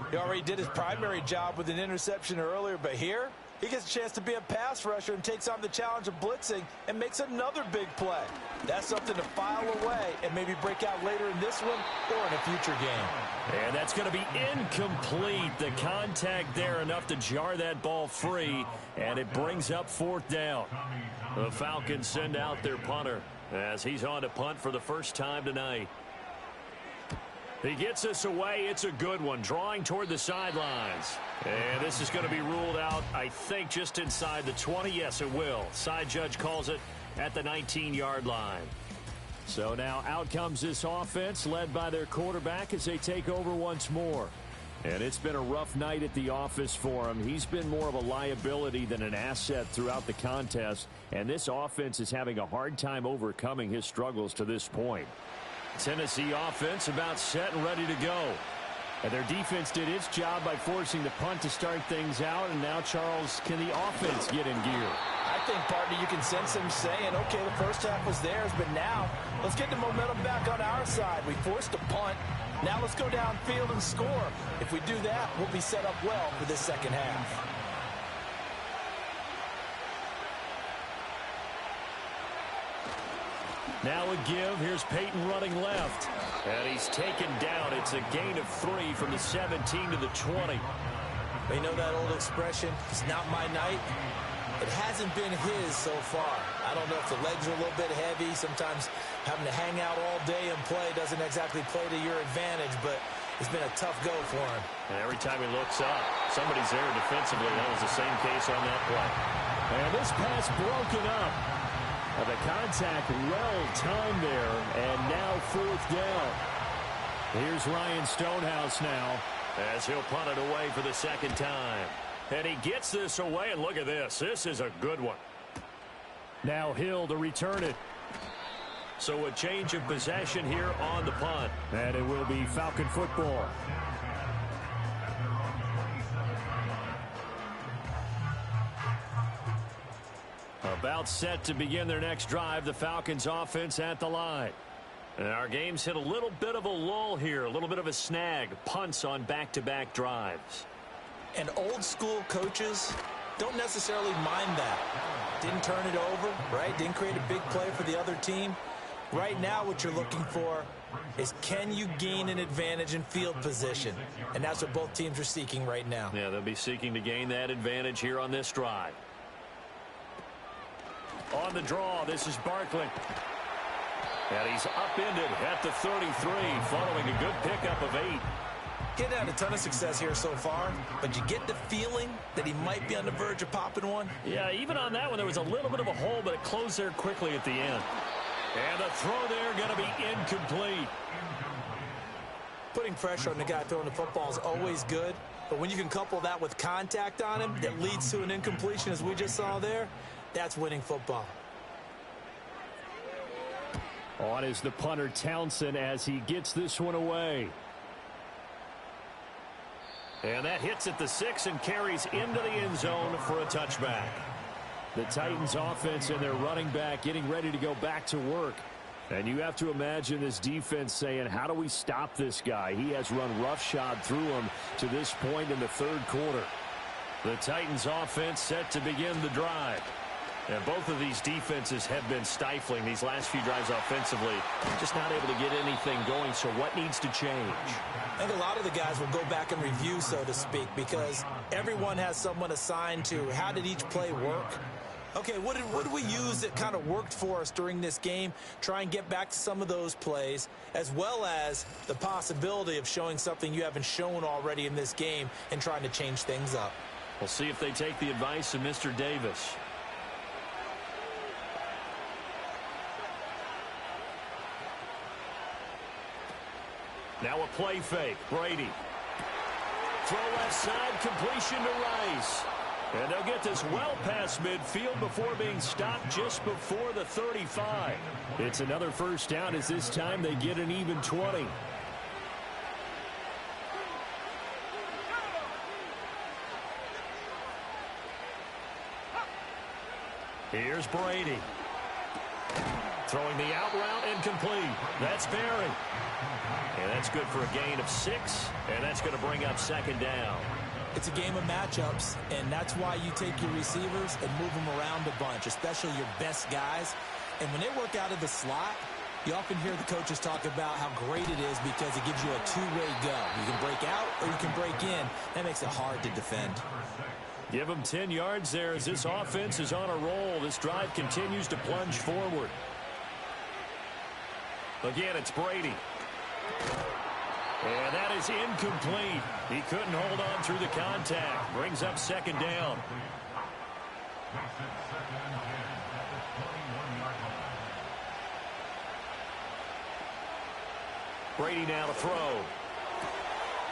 He already did his primary job with an interception earlier, but here he gets a chance to be a pass rusher and takes on the challenge of blitzing and makes another big play. That's something to file away and maybe break out later in this one or in a future game. And that's going to be incomplete. The contact there enough to jar that ball free, and it brings up 4th down. The Falcons send out their punter as he's on to punt for the first time tonight. He gets this away. It's a good one, drawing toward the sidelines. And this is going to be ruled out, I think, just inside the 20. Yes, it will. Side judge calls it at the 19-yard line. So now out comes this offense, led by their quarterback as they take over once more. And it's been a rough night at the office for him. He's been more of a liability than an asset throughout the contest. And this offense is having a hard time overcoming his struggles to this point. Tennessee offense about set and ready to go. And their defense did its job by forcing the punt to start things out. And now, Charles, can the offense get in gear? I think, partner, you can sense them saying, okay, the first half was theirs, but now let's get the momentum back on our side. We forced a punt. Now let's go downfield and score. If we do that, we'll be set up well for this second half. Now a give. Here's Peyton running left. And he's taken down. It's a gain of 3 from the 17 to the 20. They know that old expression, it's not my night. It hasn't been his so far. I don't know if the legs are a little bit heavy. Sometimes having to hang out all day and play doesn't exactly play to your advantage, but it's been a tough go for him. And every time he looks up, somebody's there defensively. That was the same case on that play. And this pass broken up. The contact well timed there, and now 4th down. Here's Ryan Stonehouse now as he'll punt it away for the second time. And he gets this away, and look at this. This is a good one. Now Hill to return it. So a change of possession here on the punt. And it will be Falcon football. About set to begin their next drive, the Falcons offense at the line. And our game's hit a little bit of a lull here, a little bit of a snag. Punts on back-to-back drives. And old school coaches don't necessarily mind that. Didn't turn it over, right? Didn't create a big play for the other team. Right now what you're looking for is, can you gain an advantage in field position? And that's what both teams are seeking right now. Yeah, they'll be seeking to gain that advantage here on this drive. On the draw, this is Barkley. And he's upended at the 33, following a good pickup of 8. He's had a ton of success here so far, but you get the feeling that he might be on the verge of popping one. Yeah, even on that one, there was a little bit of a hole, but it closed there quickly at the end. And the throw there going to be incomplete. Putting pressure on the guy throwing the football is always good, but when you can couple that with contact on him that leads to an incompletion, as we just saw there, that's winning football. On is the punter Townsend as he gets this one away. And that hits at the 6 and carries into the end zone for a touchback. The Titans offense and their running back getting ready to go back to work. And you have to imagine this defense saying, how do we stop this guy? He has run roughshod through him to this point in the 3rd quarter. The Titans offense set to begin the drive. And both of these defenses have been stifling these last few drives offensively. Just not able to get anything going, so what needs to change? I think a lot of the guys will go back and review, so to speak, because everyone has someone assigned to how did each play work. Okay, what did we use that kind of worked for us during this game? Try and get back to some of those plays, as well as the possibility of showing something you haven't shown already in this game and trying to change things up. We'll see if they take the advice of Mr. Davis. Now a play fake. Brady. Throw left side, completion to Rice. And they'll get this well past midfield before being stopped just before the 35. It's another first down as this time they get an even 20. Here's Brady. Throwing the out route incomplete. That's Berry. And that's good for a gain of 6, and that's going to bring up second down. It's a game of matchups, and that's why you take your receivers and move them around a bunch, especially your best guys. And when they work out of the slot, you often hear the coaches talk about how great it is because it gives you a two-way go. You can break out or you can break in. That makes it hard to defend. Give them 10 yards there as this offense is on a roll. This drive continues to plunge forward. Again, it's Brady. And that is incomplete. He couldn't hold on through the contact. Brings up second down. Brady now to throw.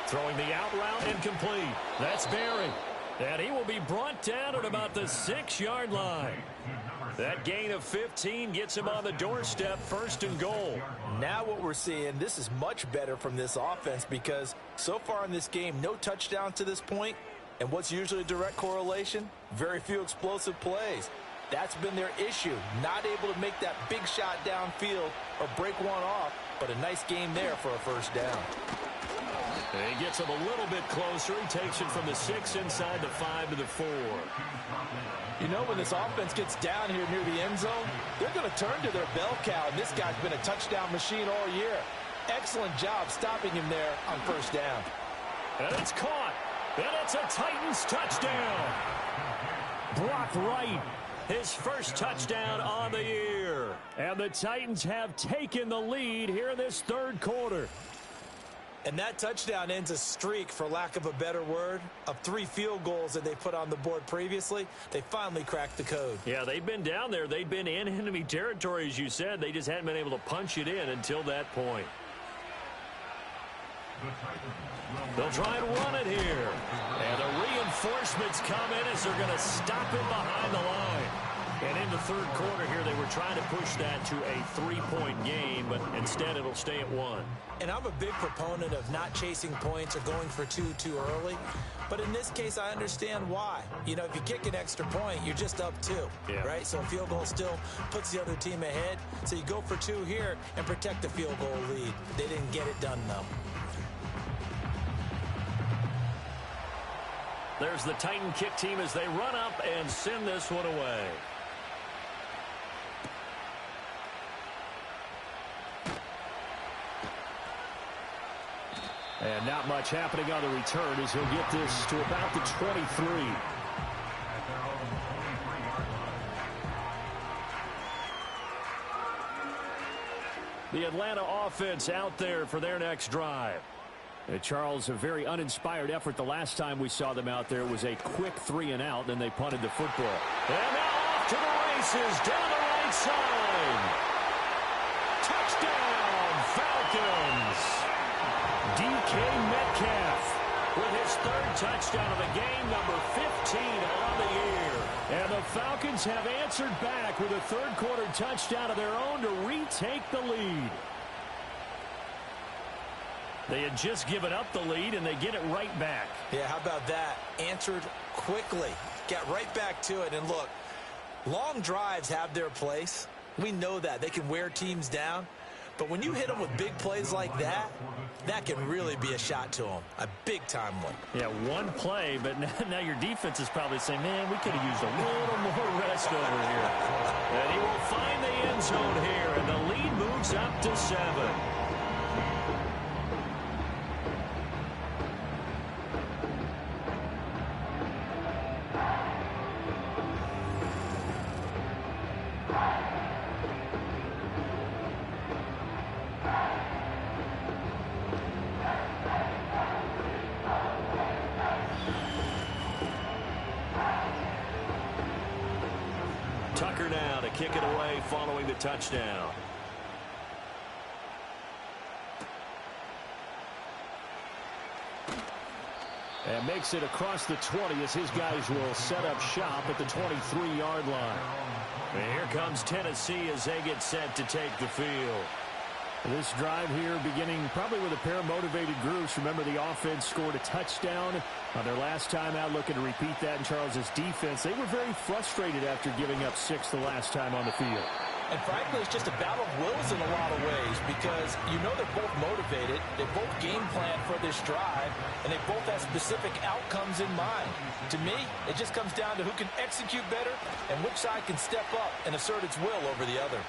Throwing the out route incomplete. That's Berry. And he will be brought down at about the 6-yard line. That gain of 15 gets him on the doorstep, first and goal. Now what we're seeing, this is much better from this offense because so far in this game, no touchdown to this point. And what's usually a direct correlation? Very few explosive plays. That's been their issue. Not able to make that big shot downfield or break one off, but a nice game there for a first down. And he gets him a little bit closer. He takes it from the 6 inside the 5 to the 4. You know, when this offense gets down here near the end zone, they're going to turn to their bell cow, and this guy's been a touchdown machine all year. Excellent job stopping him there on first down. And it's caught. And it's a Titans touchdown. Brock Wright, his first touchdown on the year. And the Titans have taken the lead here in this third quarter. And that touchdown ends a streak, for lack of a better word, of 3 field goals that they put on the board previously. They finally cracked the code. Yeah, they've been down there. They've been in enemy territory, as you said. They just hadn't been able to punch it in until that point. They'll try and run it here. And the reinforcements come in as they're going to stop it behind the line. And in the third quarter here, they were trying to push that to a 3-point game, but instead it'll stay at 1. And I'm a big proponent of not chasing points or going for 2 too early. But in this case, I understand why. You know, if you kick an extra point, you're just up 2, right? So a field goal still puts the other team ahead. So you go for 2 here and protect the field goal lead. They didn't get it done, though. There's the Titan kick team as they run up and send this one away. And not much happening on the return as he'll get this to about the 23. The Atlanta offense out there for their next drive. And Charles, a very uninspired effort the last time we saw them out there. It was a quick 3-and-out, then they punted the football. And now off to the races, down the right side. Touchdown, Falcons. DK Metcalf with his 3rd touchdown of the game, number 15 on the year. And the Falcons have answered back with a third-quarter touchdown of their own to retake the lead. They had just given up the lead, and they get it right back. Yeah, how about that? Answered quickly. Got right back to it. And look, long drives have their place. We know that. They can wear teams down. But when you hit them with big plays like that, that can really be a shot to them. A big-time one. Yeah, one play, but now your defense is probably saying, man, we could have used a little more rest over here. And he will find the end zone here, and the lead moves up to 7. Tucker now to kick it away following the touchdown. And makes it across the 20 as his guys will set up shop at the 23-yard line. And here comes Tennessee as they get set to take the field. This drive here beginning probably with a pair of motivated groups. Remember, the offense scored a touchdown on their last time out, looking to repeat that in Charles's defense. They were very frustrated after giving up 6 the last time on the field. And frankly, it's just a battle of wills in a lot of ways because you know they're both motivated, they both game plan for this drive, and they both have specific outcomes in mind. To me, it just comes down to who can execute better and which side can step up and assert its will over the other.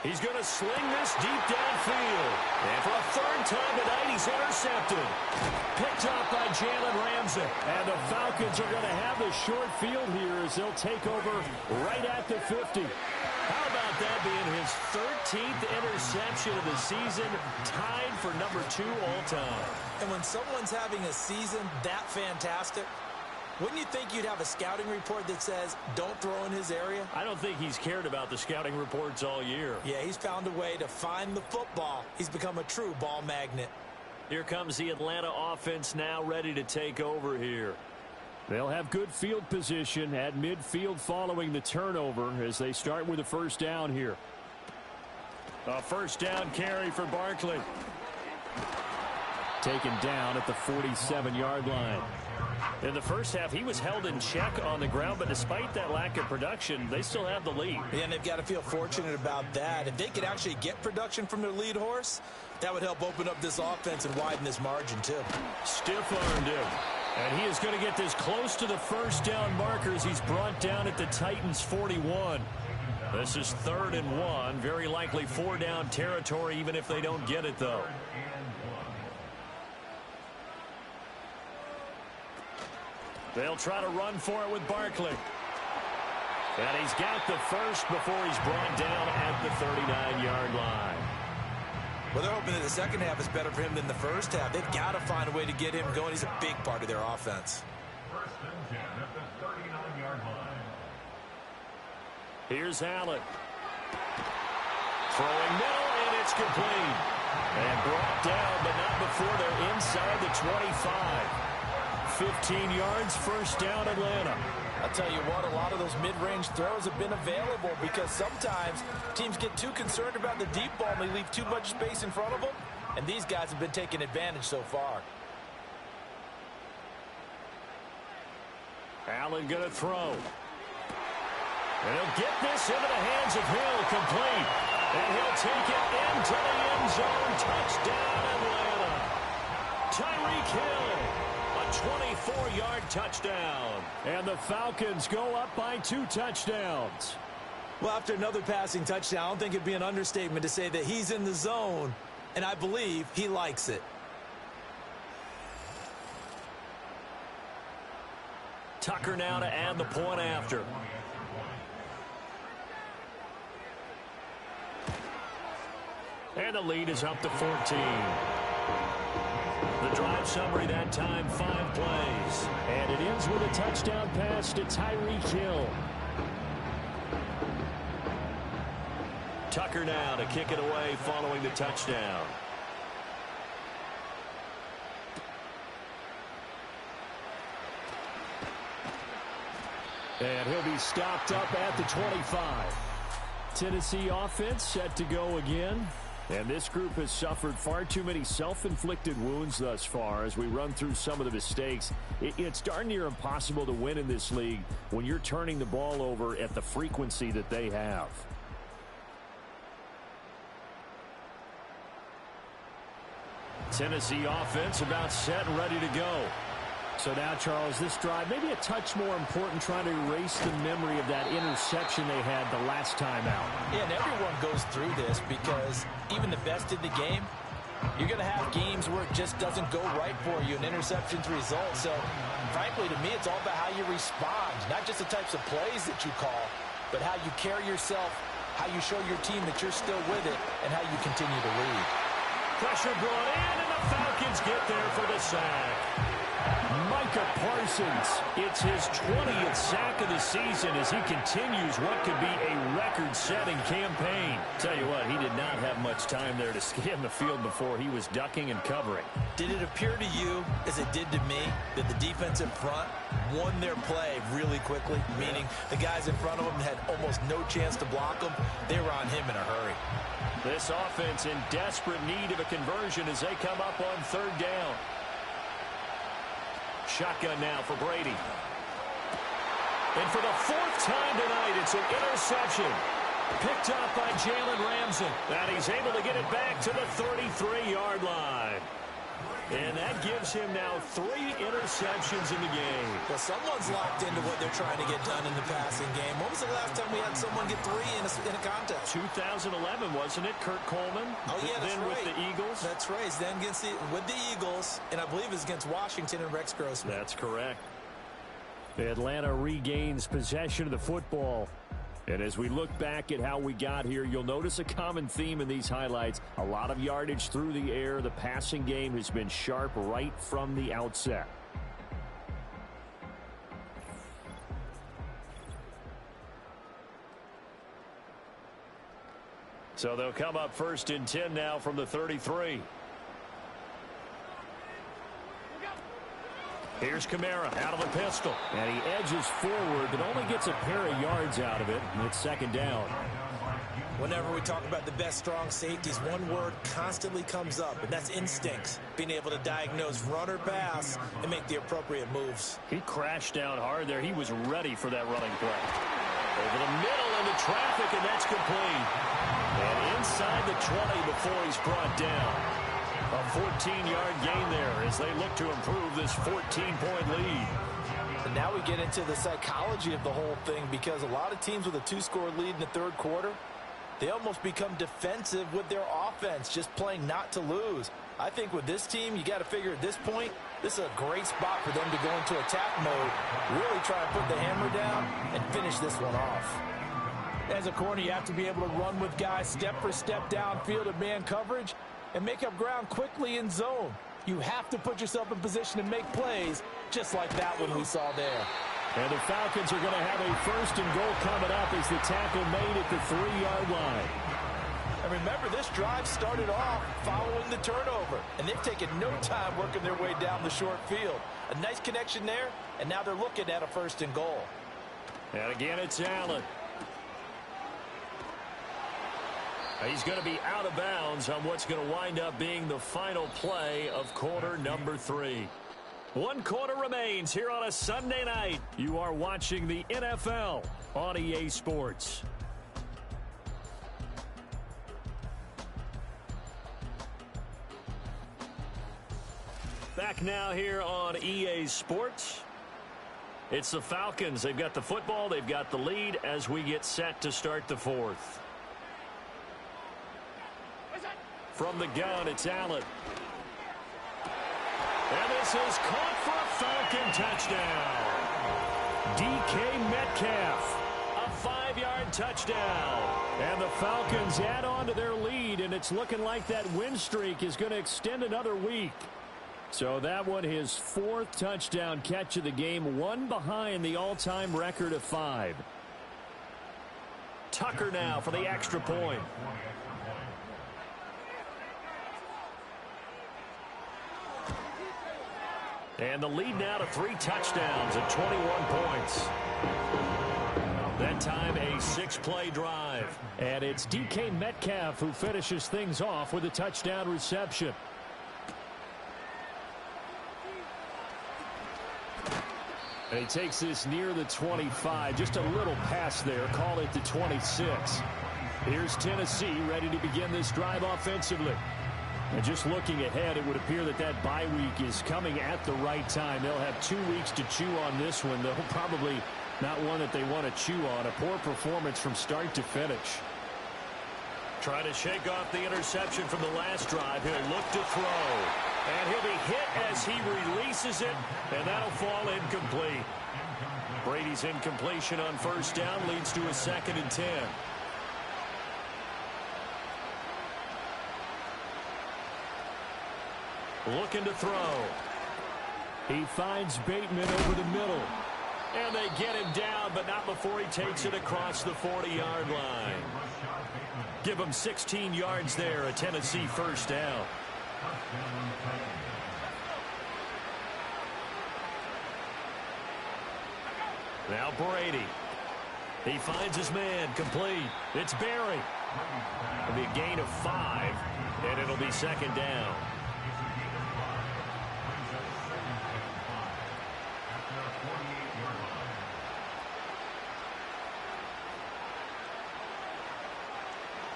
He's going to sling this deep downfield. And for a third time tonight, he's intercepted. Picked off by Jalen Ramsey. And the Falcons are going to have the short field here as they'll take over right at the 50. How about that being his 13th interception of the season, tied for number 2 all time. And when someone's having a season that fantastic, wouldn't you think you'd have a scouting report that says, don't throw in his area? I don't think he's cared about the scouting reports all year. Yeah, he's found a way to find the football. He's become a true ball magnet. Here comes the Atlanta offense now ready to take over here. They'll have good field position at midfield following the turnover as they start with a first down here. A first down carry for Barkley. Taken down at the 47-yard line. In the first half, he was held in check on the ground, but despite that lack of production, they still have the lead. Yeah, and they've got to feel fortunate about that. If they could actually get production from their lead horse, that would help open up this offense and widen this margin, too. Stiff-armed him. And he is going to get this close to the first down markers. He's brought down at the Titans' 41. This is 3rd and 1. Very likely 4-down territory, even if they don't get it, though. They'll try to run for it with Barkley. And he's got the first before he's brought down at the 39-yard line. Well, they're hoping that the second half is better for him than the first half. They've got to find a way to get him going. He's a big part of their offense. 1st and 10 at the 39-yard line. Here's Allen. Throwing middle, and it's complete. And brought down, but not before they're inside the 25. 15 yards, first down Atlanta. I'll tell you what, a lot of those mid-range throws have been available because sometimes teams get too concerned about the deep ball and they leave too much space in front of them, and these guys have been taking advantage so far. Allen going to throw. And he'll get this into the hands of Hill, complete. And he'll take it into the end zone. Touchdown, Atlanta. Tyreek Hill. 24-yard touchdown. And the Falcons go up by 2 touchdowns. Well, after another passing touchdown, I don't think it'd be an understatement to say that he's in the zone, and I believe he likes it. Tucker now to add the point after. And the lead is up to 14. The drive summary that time, 5 plays. And it ends with a touchdown pass to Tyreek Hill. Tucker now to kick it away following the touchdown. And he'll be stopped up at the 25. Tennessee offense set to go again. And this group has suffered far too many self-inflicted wounds thus far as we run through some of the mistakes. It's darn near impossible to win in this league when you're turning the ball over at the frequency that they have. Tennessee offense about set and ready to go. So now, Charles, this drive maybe a touch more important, trying to erase the memory of that interception they had the last time out. Yeah, and everyone goes through this because even the best in the game, you're going to have games where it just doesn't go right for you, and interceptions result. So, frankly, to me, it's all about how you respond, not just the types of plays that you call, but how you carry yourself, how you show your team that you're still with it, and how you continue to lead. Pressure brought in, and the Falcons get there for the sack. Micah Parsons. It's his 20th sack of the season as he continues what could be a record-setting campaign. Tell you what, he did not have much time there to scan the field before he was ducking and covering. Did it appear to you, as it did to me, that the defensive front won their play really quickly? Meaning the guys in front of him had almost no chance to block him. They were on him in a hurry. This offense in desperate need of a conversion as they come up on third down. Shotgun now for Brady. And for the fourth time tonight, it's an interception. Picked up by Jalen Ramsey. And he's able to get it back to the 33-yard line. And that gives him now 3 interceptions in the game. Well, someone's locked into what they're trying to get done in the passing game. When was the last time we had someone get 3 in a contest? 2011, wasn't it? Kurt Coleman. Oh, yeah, that's then right. with the Eagles. That's right. Then with the Eagles, and I believe it's against Washington and Rex Grossman. That's correct. Atlanta regains possession of the football. And as we look back at how we got here, you'll notice a common theme in these highlights. A lot of yardage through the air. The passing game has been sharp right from the outset. So they'll come up 1st and 10 now from the 33. Here's Kamara out of the pistol. And he edges forward, but only gets a pair of yards out of it. And it's 2nd down. Whenever we talk about the best strong safeties, one word constantly comes up, and that's instincts. Being able to diagnose run or pass and make the appropriate moves. He crashed down hard there. He was ready for that running play. Over the middle into traffic, and that's complete. And inside the 20 before he's brought down. A 14-yard gain there as they look to improve this 14-point lead. And now we get into the psychology of the whole thing, because a lot of teams with a 2-score lead in the third quarter, they almost become defensive with their offense, just playing not to lose. I think with this team, you got to figure at this point, this is a great spot for them to go into attack mode, really try and put the hammer down and finish this one off. As a corner, you have to be able to run with guys step for step downfield in man coverage and make up ground quickly in zone. You have to put yourself in position to make plays, just like that one we saw there. And the Falcons are going to have a 1st and goal coming up as the tackle made at the 3-yard line. And remember, this drive started off following the turnover, and they've taken no time working their way down the short field. A nice connection there, and now they're looking at a 1st and goal. And again, it's Allen. He's going to be out of bounds on what's going to wind up being the final play of quarter number 3. 1 quarter remains here on a Sunday night. You are watching the NFL on EA Sports. Back now here on EA Sports. It's the Falcons. They've got the football. They've got the lead as we get set to start the 4th. From the gun, it's Allen. And this is caught for a Falcon touchdown. DK Metcalf, a 5-yard touchdown. And the Falcons add on to their lead, and it's looking like that win streak is going to extend another week. So that one, his 4th touchdown catch of the game, one behind the all-time record of 5. Tucker now for the extra point. And the lead now to 3 touchdowns at 21 points. That time a 6-play drive. And it's DK Metcalf who finishes things off with a touchdown reception. And he takes this near the 25. Just a little pass there. Call it the 26. Here's Tennessee ready to begin this drive offensively. And just looking ahead, it would appear that that bye week is coming at the right time. They'll have 2 weeks to chew on this one, though probably not one that they want to chew on. A poor performance from start to finish. Trying to shake off the interception from the last drive. He'll look to throw. And he'll be hit as he releases it, and that'll fall incomplete. Brady's incompletion on 1st down leads to a 2nd and 10. Looking to throw. He finds Bateman over the middle. And they get him down, but not before he takes it across the 40-yard line. Give him 16 yards there, a Tennessee first down. Now Brady. He finds his man, complete. It's Berry. It'll be a gain of 5, and it'll be second down.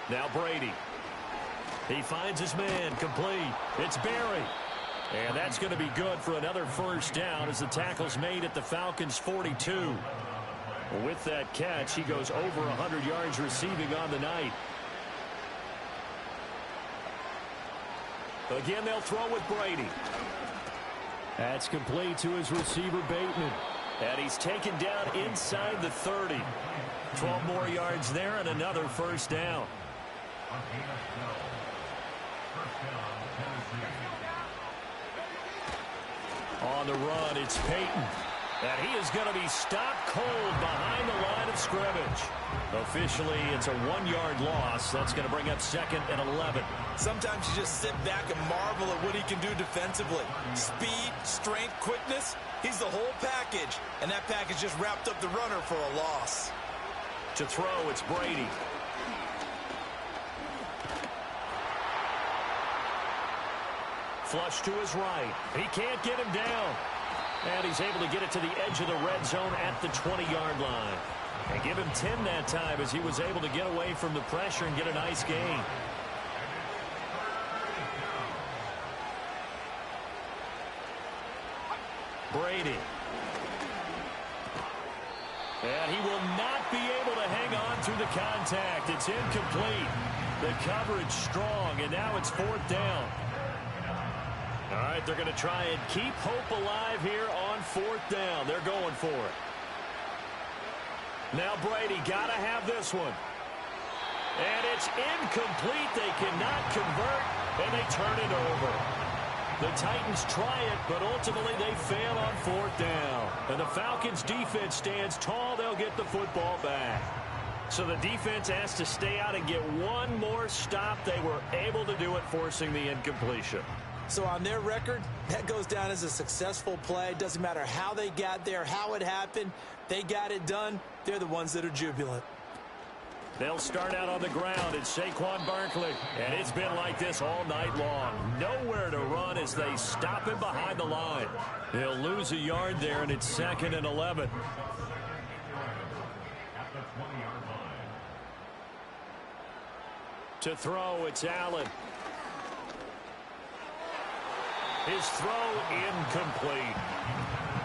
Now Brady. He finds his man, complete. It's Berry. And that's going to be good for another first down as the tackle's made at the Falcons' 42. With that catch, he goes over 100 yards receiving on the night. Again, they'll throw with Brady. That's complete to his receiver, Bateman. And he's taken down inside the 30. 12 more yards there and another first down. On the run, it's Peyton. And he is going to be stopped cold behind the line of scrimmage. Officially, it's a 1-yard loss. That's going to bring up second and 11. Sometimes you just sit back and marvel at what he can do defensively. Speed, strength, quickness. He's the whole package. And that package just wrapped up the runner for a loss. To throw, it's Brady. Flush to his right. He can't get him down. And he's able to get it to the edge of the red zone at the 20-yard line. And give him 10 that time as he was able to get away from the pressure and get a nice gain. Brady. And he will not be able to hang on through the contact. It's incomplete. The coverage strong, and now it's fourth down. All right, they're going to try and keep hope alive here on fourth down. They're going for it. Now Brady got to have this one. And it's incomplete. They cannot convert, and they turn it over. The Titans try it, but ultimately they fail on fourth down. And the Falcons' defense stands tall. They'll get the football back. So the defense has to stay out and get one more stop. They were able to do it, forcing the incompletion. So on their record, that goes down as a successful play. Doesn't matter how they got there, how it happened. They got it done. They're the ones that are jubilant. They'll start out on the ground. It's Saquon Barkley. And it's been like this all night long. Nowhere to run as they stop him behind the line. They'll lose a yard there, and it's second and 11. To throw, it's Allen. His throw incomplete.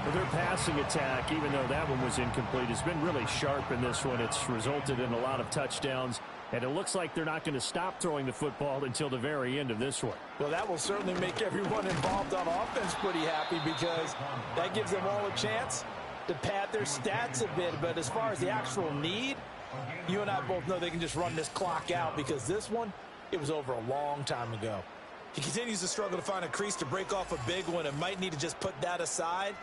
Well, their passing attack, even though that one was incomplete, has been really sharp in this one. It's resulted in a lot of touchdowns, and it looks like they're not going to stop throwing the football until the very end of this one. Well, that will certainly make everyone involved on offense pretty happy because that gives them all a chance to pad their stats a bit. But as far as the actual need, you and I both know they can just run this clock out because this one, it was over a long time ago. He continues to struggle to find a crease to break off a big one and might need to just put that aside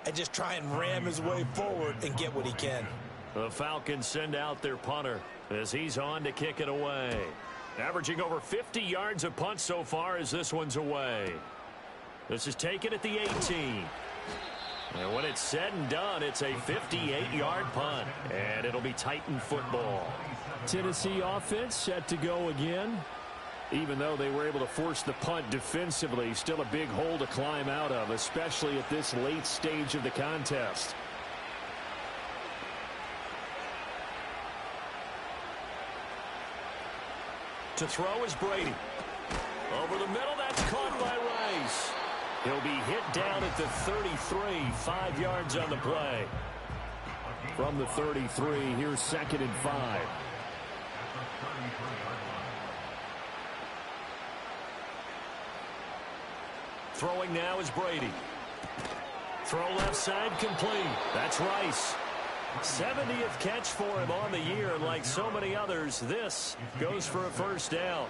and just try and ram his way forward and get what he can. The Falcons send out their punter as he's on to kick it away. Averaging over 50 yards a punt so far as this one's away. This is taken at the 18. And when it's said and done, it's a 58-yard punt. And it'll be Titan football. Tennessee offense set to go again. Even though they were able to force the punt defensively, still a big hole to climb out of, especially at this late stage of the contest. To throw is Brady. Over the middle, that's caught by Rice. He'll be hit down at the 33, 5 yards on the play. From the 33, here's second and 5. Throwing now is Brady. Throw left side complete. That's Rice. 70th catch for him on the year. And like so many others, this goes for a first down.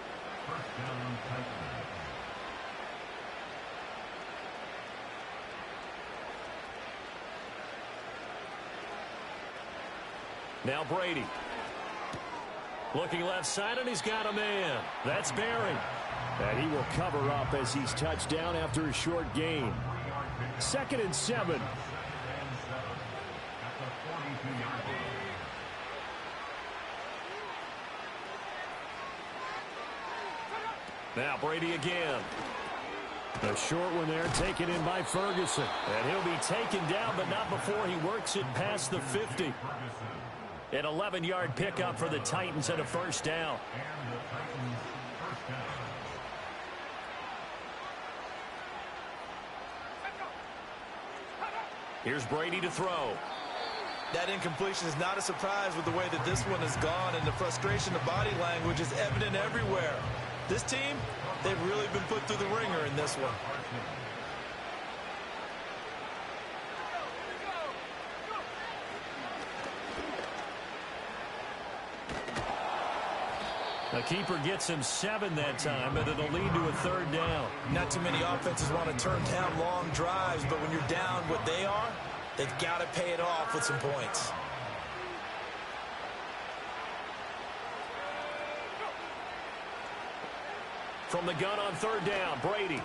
Now Brady. Looking left side, and he's got a man. That's Barry. And he will cover up as he's touched down after a short gain. 2nd and 7. Now Brady again. A short one there, taken in by Ferguson. And he'll be taken down, but not before he works it past the 50. An 11-yard pickup for the Titans and a first down. Here's Brady to throw. That incompletion is not a surprise with the way that this one has gone, and the frustration of body language is evident everywhere. This team, they've really been put through the ringer in this one. The keeper gets him 7 that time, but it'll lead to a 3rd down. Not too many offenses want to turn down long drives, but when you're down what they are, they've got to pay it off with some points. From the gun on 3rd down, Brady.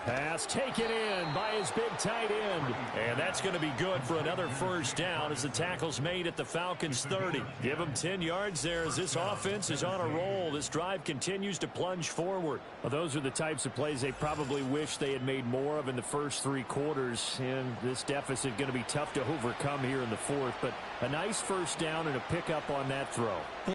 Pass taken in by his big tight end. And that's going to be good for another first down as the tackle's made at the Falcons' 30. Give them 10 yards there as this offense is on a roll. This drive continues to plunge forward. Well, those are the types of plays they probably wish they had made more of in the first 3 quarters. And this deficit going to be tough to overcome here in the 4th. But a nice first down and a pickup on that throw.